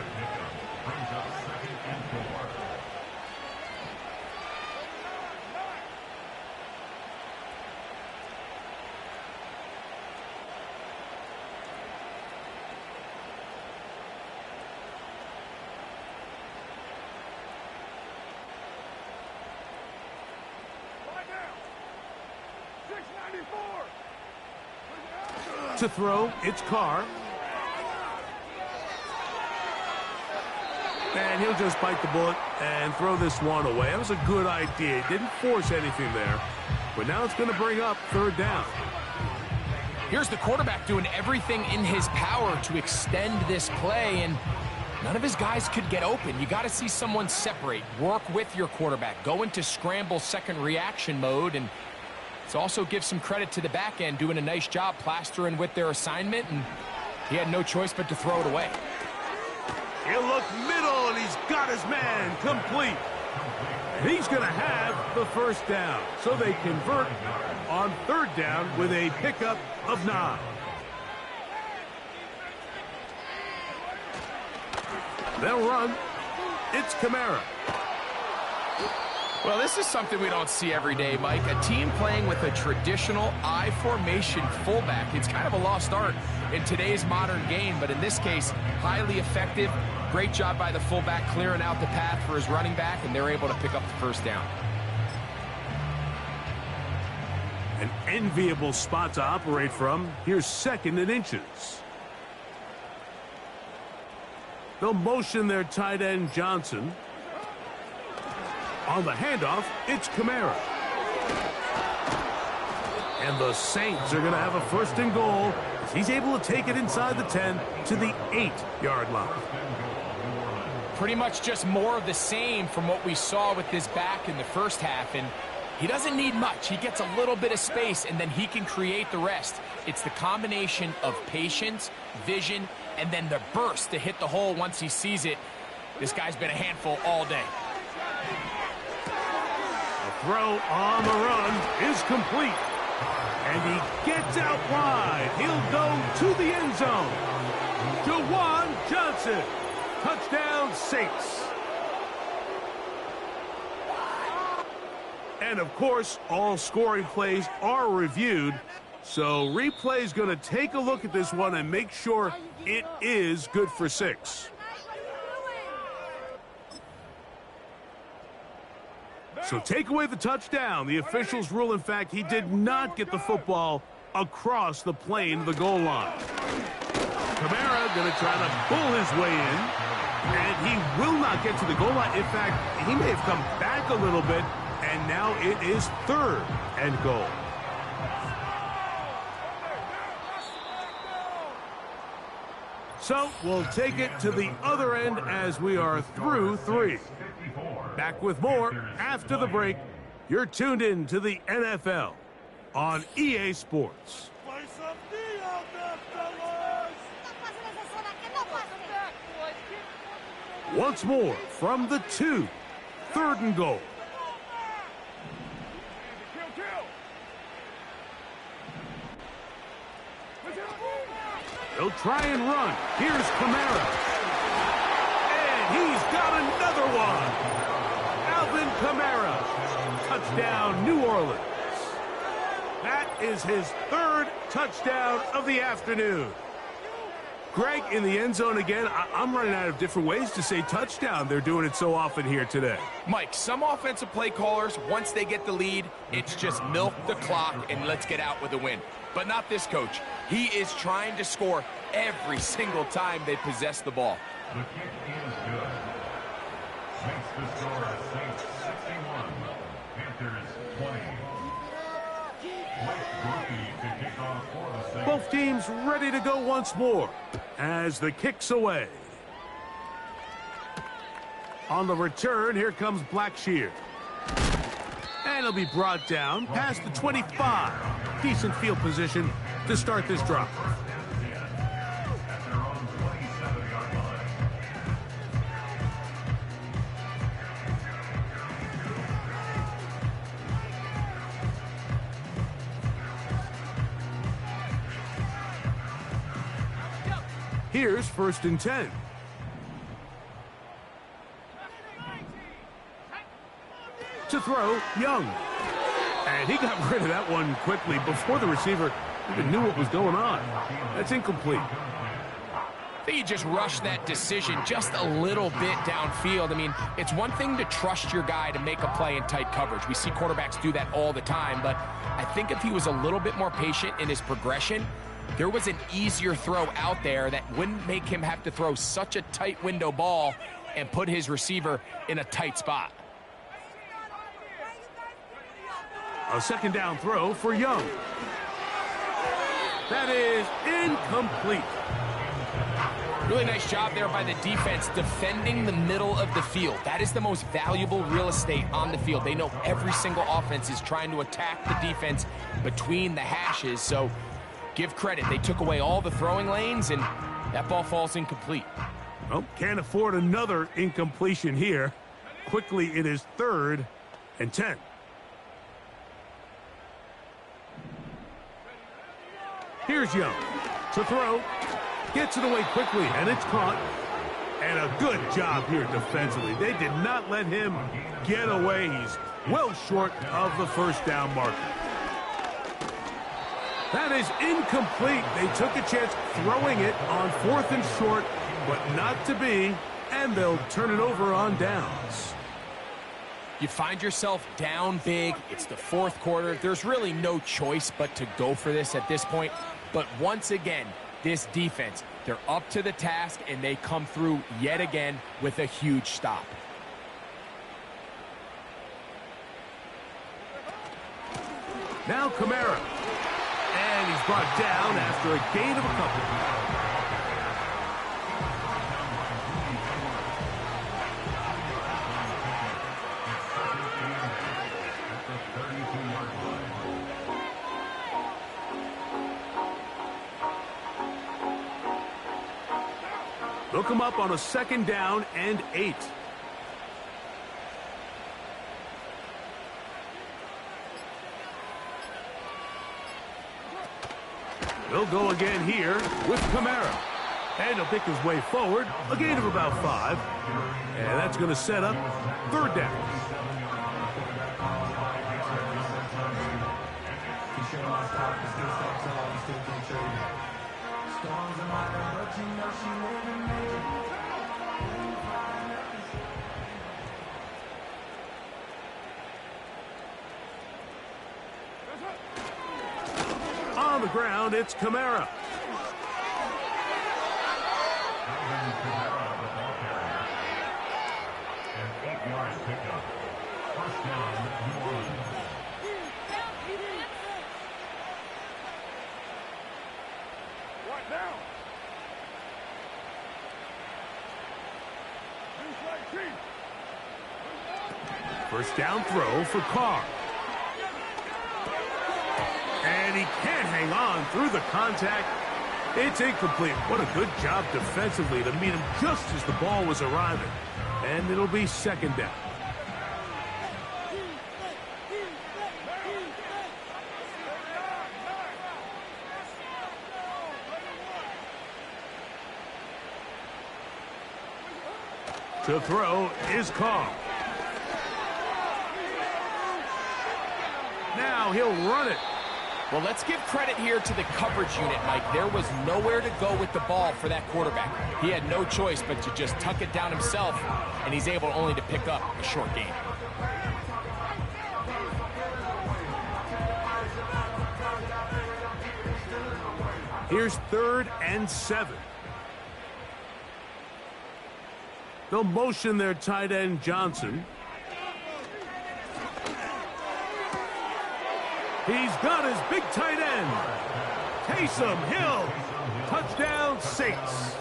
To throw, it's Carr. And he'll just bite the bullet and throw this one away. That was a good idea. Didn't force anything there. But now it's going to bring up 3rd down. Here's the quarterback doing everything in his power to extend this play, and none of his guys could get open. You got to see someone separate, work with your quarterback, go into scramble second reaction mode, and it also gives some credit to the back end doing a nice job plastering with their assignment, and he had no choice but to throw it away. He'll look middle, and he's got his man complete. And he's going to have the 1st down. So they convert on 3rd down with a pickup of 9. They'll run. It's Kamara. Well, this is something we don't see every day, Mike. A team playing with a traditional I formation fullback. It's kind of a lost art in today's modern game, but in this case, highly effective. Great job by the fullback clearing out the path for his running back, and they're able to pick up the 1st down. An enviable spot to operate from. Here's 2nd and inches. They'll motion their tight end Johnson. On the handoff, it's Kamara. And the Saints are going to have a 1st and goal as he's able to take it inside the 10 to the 8-yard line. Pretty much just more of the same from what we saw with this back in the 1st half, and he doesn't need much. He gets a little bit of space, and then he can create the rest. It's the combination of patience, vision, and then the burst to hit the hole once he sees it. This guy's been a handful all day. Throw on the run is complete. And he gets out wide. He'll go to the end zone. Juwan Johnson. Touchdown, Saints. And, of course, all scoring plays are reviewed. So replay's going to take a look at this one and make sure it is good for 6. So take away the touchdown. The officials rule, in fact, he did not get the football across the plane to the goal line. Kamara going to try to pull his way in, and he will not get to the goal line. In fact, he may have come back a little bit, and now it is 3rd and goal. So we'll take it to the other end as we are through 3. Back with more after the break. You're tuned in to the NFL on EA Sports. Once more from the 2, 3rd and goal. He'll try and run. Here's Kamara. And he's got another one. Alvin Kamara. Touchdown, New Orleans. That is his third touchdown of the afternoon. Greg, in the end zone again. I'm running out of different ways to say touchdown. They're doing it so often here today. Mike, some offensive play callers, once they get the lead, it's just milk the clock and let's get out with a win. But not this coach. He is trying to score every single time they possess the ball. The kick is good. Makes the score Saints 61, Panthers 20. Blake Grupe to kick off for the Saints. Both teams ready to go once more as the kick's away. On the return, here comes Blackshear. And he'll be brought down past the 25. Decent field position to start this drive. At their own 27-yard line. Here's 1st and 10. To throw, Young. And he got rid of that one quickly before the receiver even knew what was going on. That's incomplete. I think you just rushed that decision just a little bit downfield. I mean, it's one thing to trust your guy to make a play in tight coverage. We see quarterbacks do that all the time, but I think if he was a little bit more patient in his progression, there was an easier throw out there that wouldn't make him have to throw such a tight window ball and put his receiver in a tight spot. A 2nd down throw for Young. That is incomplete. Really nice job there by the defense defending the middle of the field. That is the most valuable real estate on the field. They know every single offense is trying to attack the defense between the hashes, so give credit. They took away all the throwing lanes, and that ball falls incomplete. Well, can't afford another incompletion here. Quickly, it is 3rd and 10. Here's Young to throw. Gets it away quickly, and it's caught. And a good job here defensively. They did not let him get away. He's well short of the 1st down marker. That is incomplete. They took a chance throwing it on 4th and short, but not to be, and they'll turn it over on downs. You find yourself down big. It's the 4th quarter. There's really no choice but to go for this at this point. But once again, this defense, they're up to the task, and they come through yet again with a huge stop. Now Kamara. And he's brought down after a gain of a couple. They'll come up on a 2nd down and 8. They'll go again here with Kamara. And he'll pick his way forward, a gain of about 5. And that's going to set up 3rd down. On the ground, it's Kamara. Alvin Kamara, the ball carrier. An 8-yard pickup. 1st down, New Orleans. Right now. 1st down throw for Carr. And he can't hang on through the contact. It's incomplete. What a good job defensively to meet him just as the ball was arriving. And it'll be 2nd down. To throw is caught. Now he'll run it. Well, let's give credit here to the coverage unit, Mike. There was nowhere to go with the ball for that quarterback. He had no choice but to just tuck it down himself, and he's able only to pick up a short gain. Here's 3rd and 7. They'll motion their tight end, Johnson. He's got his big tight end. Taysom Hill. Touchdown, Saints.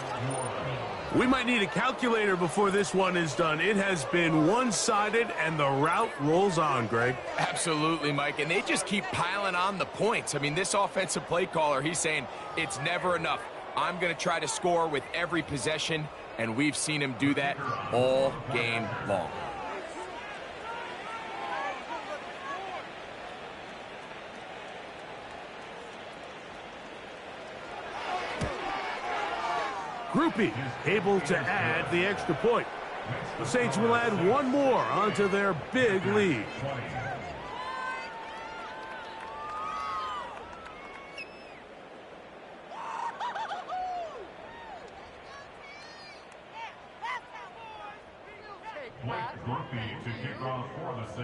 We might need a calculator before this one is done. It has been one-sided, and the route rolls on, Greg. Absolutely, Mike, and they just keep piling on the points. I mean, this offensive play caller, he's saying it's never enough. I'm going to try to score with every possession, and we've seen him do that all game long. Groupie able to add the extra point. The Saints will add one more onto their big lead.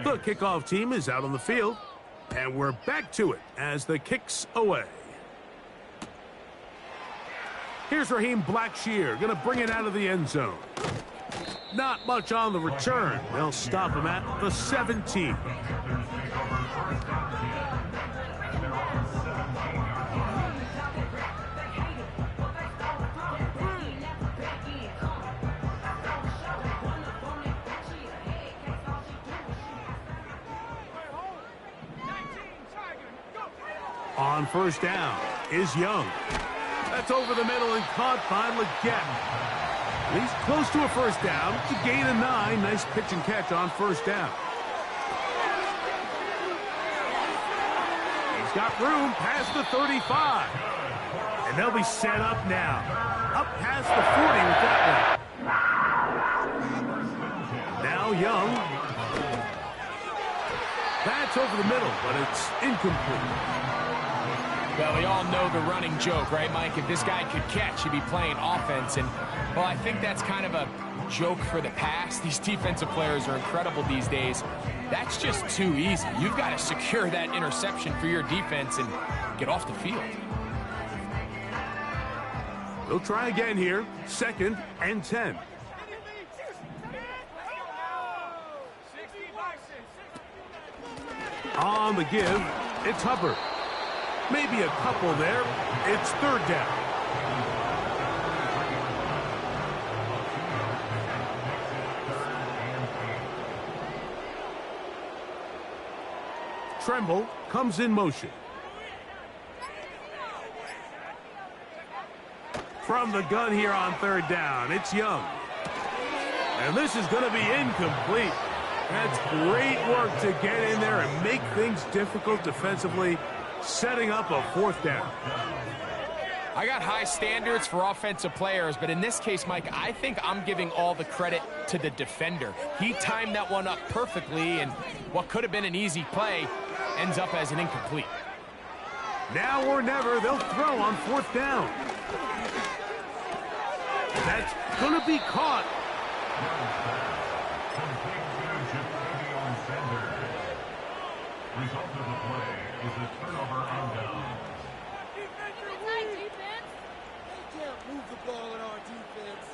The kickoff team is out on the field, and we're back to it as the kick's away. Here's Raheem Blackshear, going to bring it out of the end zone. Not much on the return. They'll stop him at the 17. On first down is Young. That's over the middle and caught by Leggett. He's close to a first down. To gain a 9. Nice pitch and catch on first down. He's got room past the 35. And they'll be set up now. Up past the 40 with that one. Now Young. That's over the middle, but it's incomplete. Well, we all know the running joke, right, Mike? If this guy could catch, he'd be playing offense. And, well, I think that's kind of a joke for the past. These defensive players are incredible these days. That's just too easy. You've got to secure that interception for your defense and get off the field. They'll try again here. 2nd and 10. On the give, it's Hubbard. Maybe a couple there. It's 3rd down. Tremble comes in motion. From the gun here on 3rd down, it's Young. And this is going to be incomplete. That's great work to get in there and make things difficult defensively, setting up a 4th down. I got high standards for offensive players, but in this case, Mike, I think I'm giving all the credit to the defender. He timed that one up perfectly, and what could have been an easy play ends up as an incomplete. Now or never, they'll throw on 4th down. That's going to be caught. Result of the play is a turnover on down. They can't move the ball in our defense.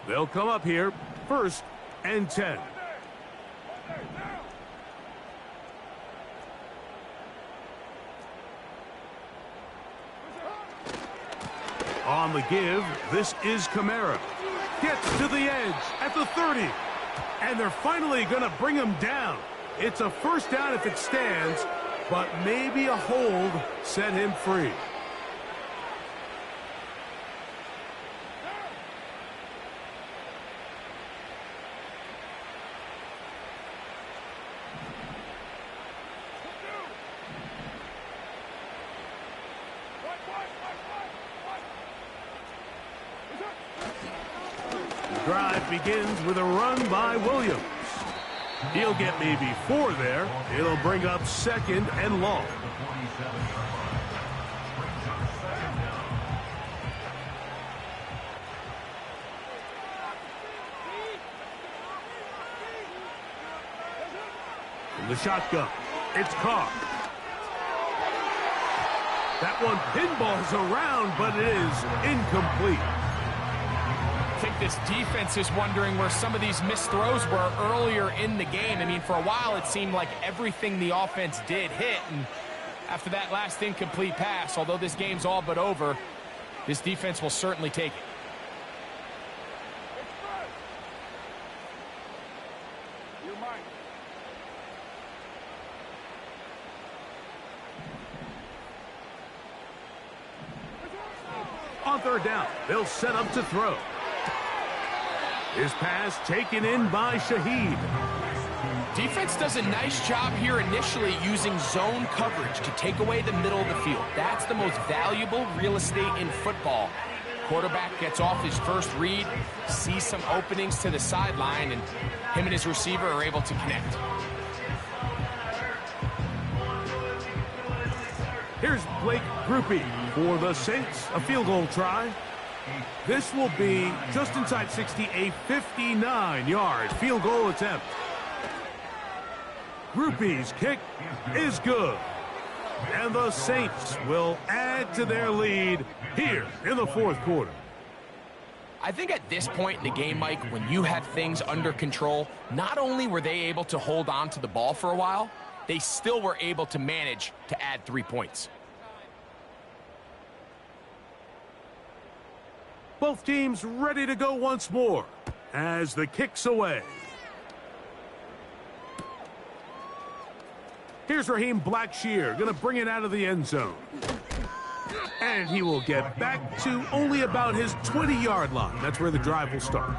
They'll come up here. 1st and 10. On the give, this is Kamara. Gets to the edge at the 30. And they're finally going to bring him down. It's a 1st down if it stands, but maybe a hold set him free. The drive begins with a run by Williams. He'll get maybe 4 there. It'll bring up 2nd and long. From the shotgun, it's Carr. That one pinballs around, but it is incomplete. I think this defense is wondering where some of these missed throws were earlier in the game. I mean, for a while it seemed like everything the offense did hit, and after that last incomplete pass, although this game's all but over, this defense will certainly take it. On 3rd down, they'll set up to throw. His pass taken in by Shaheed. Defense does a nice job here initially using zone coverage to take away the middle of the field. That's the most valuable real estate in football. Quarterback gets off his first read, sees some openings to the sideline, and him and his receiver are able to connect. Here's Blake Groupie for the Saints, a field goal try. This will be just inside 60, a 59-yard field goal attempt. Groupie's kick is good. And the Saints will add to their lead here in the 4th quarter. I think at this point in the game, Mike, when you have things under control, not only were they able to hold on to the ball for a while, they still were able to manage to add 3 points. Both teams ready to go once more as the kick's away. Here's Raheem Blackshear, going to bring it out of the end zone. And he will get back to only about his 20-yard line. That's where the drive will start.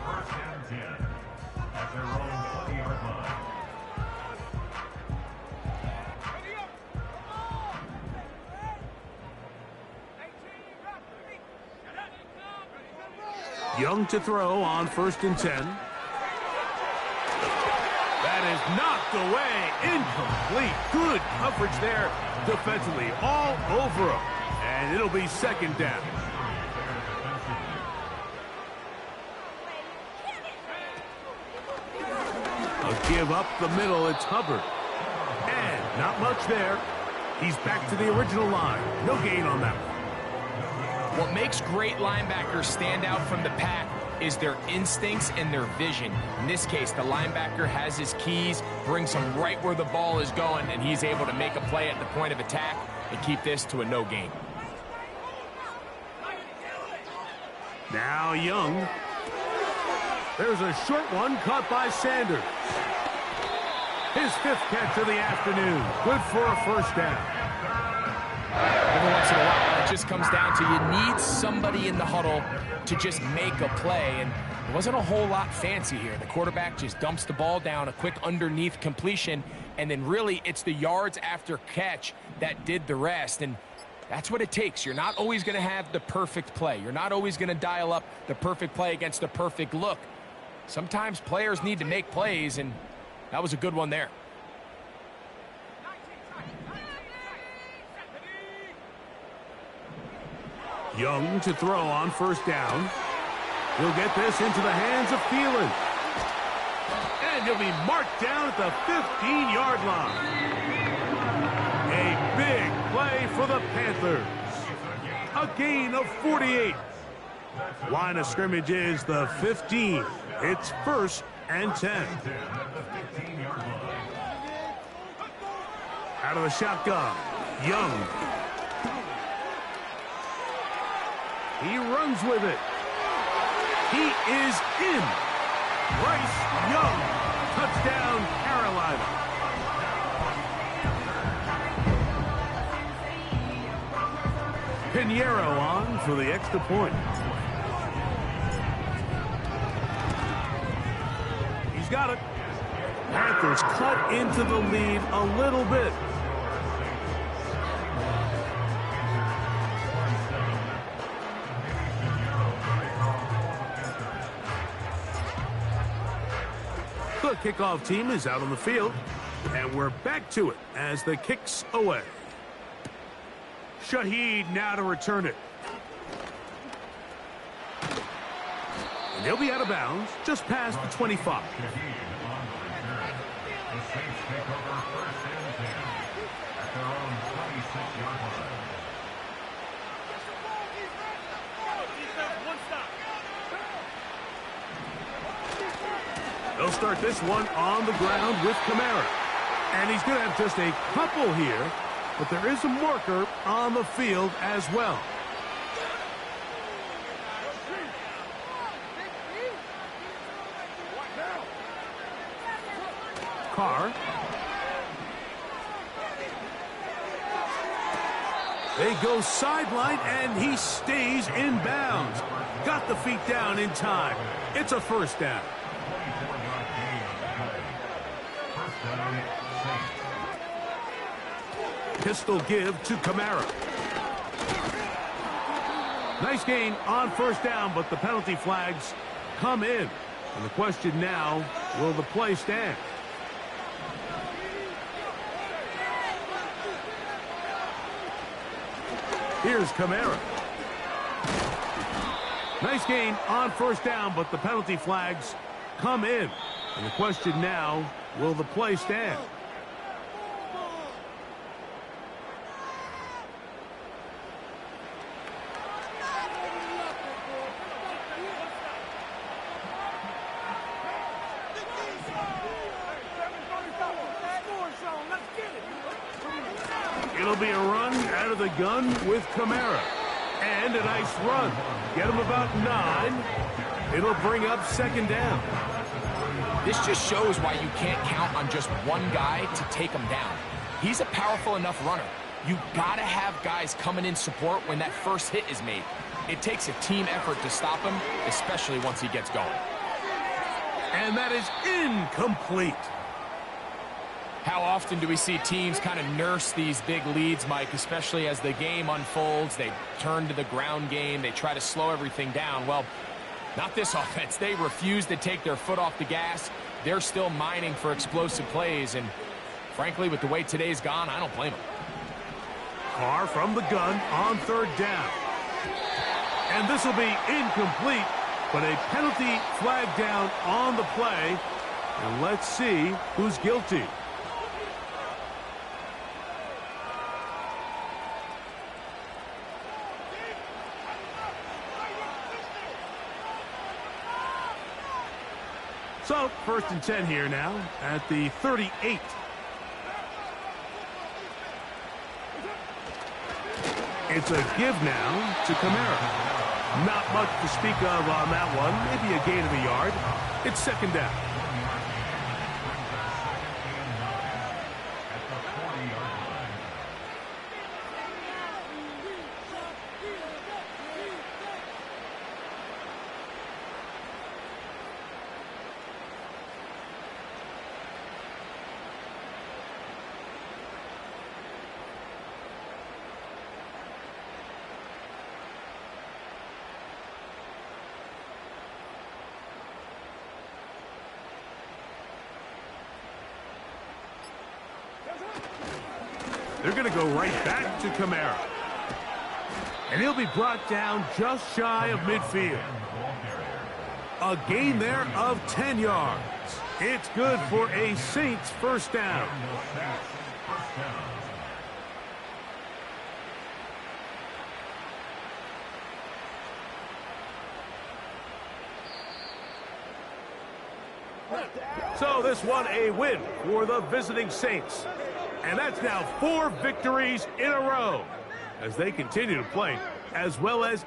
Young to throw on 1st and 10. That is knocked away. Incomplete. Good coverage there defensively. All over him. And it'll be 2nd down. A give up the middle. It's Hubbard. And not much there. He's back to the original line. No gain on that one. What makes great linebackers stand out from the pack is their instincts and their vision. In this case, the linebacker has his keys, brings him right where the ball is going, and he's able to make a play at the point of attack and keep this to a no gain. Now Young. There's a short one caught by Sanders. His 5th catch of the afternoon. Good for a 1st down. Every once in a while, it just comes down to you need somebody in the huddle to just make a play, and it wasn't a whole lot fancy here. The quarterback just dumps the ball down, a quick underneath completion, and then really it's the yards after catch that did the rest, and that's what it takes. You're not always going to have the perfect play. You're not always going to dial up the perfect play against the perfect look. Sometimes players need to make plays, and that was a good one there. Young to throw on 1st down. He'll get this into the hands of Thielen. And he'll be marked down at the 15-yard line. A big play for the Panthers. A gain of 48. Line of scrimmage is the 15. It's 1st and 10. Out of the shotgun, Young. He runs with it. He is in. Bryce Young. Touchdown, Carolina. Pinheiro on for the extra point. He's got it. Panthers cut into the lead a little bit. The kickoff team is out on the field, and we're back to it as the kick's away. Shaheed now to return it. And he'll be out of bounds just past the 25. The Saints take over 1st and 10 at their own 26-yard line. They'll start this one on the ground with Kamara. And he's going to have just a couple here, but there is a marker on the field as well. Carr. They go sideline, and he stays in bounds. Got the feet down in time. It's a first down. 24-yard gain on the play. First down, Saints. Pistol give to Kamara. Nice gain on first down, but the penalty flags come in. And the question now, will the play stand? Here's Kamara. Nice gain on first down, but the penalty flags come in. And the question now, will the play stand? It'll be a run out of the gun with Kamara. And a nice run. Get him about 9. It'll bring up second down. This just shows why you can't count on just one guy to take him down. He's a powerful enough runner. You gotta have guys coming in support when that first hit is made. It takes a team effort to stop him, especially once he gets going. And that is incomplete. How often do we see teams kind of nurse these big leads, Mike, especially as the game unfolds? They turn to the ground game. They try to slow everything down. Well, not this offense. They refuse to take their foot off the gas. They're still mining for explosive plays. And frankly, with the way today's gone, I don't blame them. Carr from the gun on third down. And this will be incomplete, but a penalty flag down on the play. And let's see who's guilty. So, 1st and 10 here now at the 38. It's a give now to Kamara. Not much to speak of on that one. Maybe a gain of a yard. It's second down. They're going to go right back to Kamara. And he'll be brought down just shy of midfield. A gain there of 10 yards. It's good for a Saints first down. So this one a win for the visiting Saints. And that's now 4 victories in a row as they continue to play as well as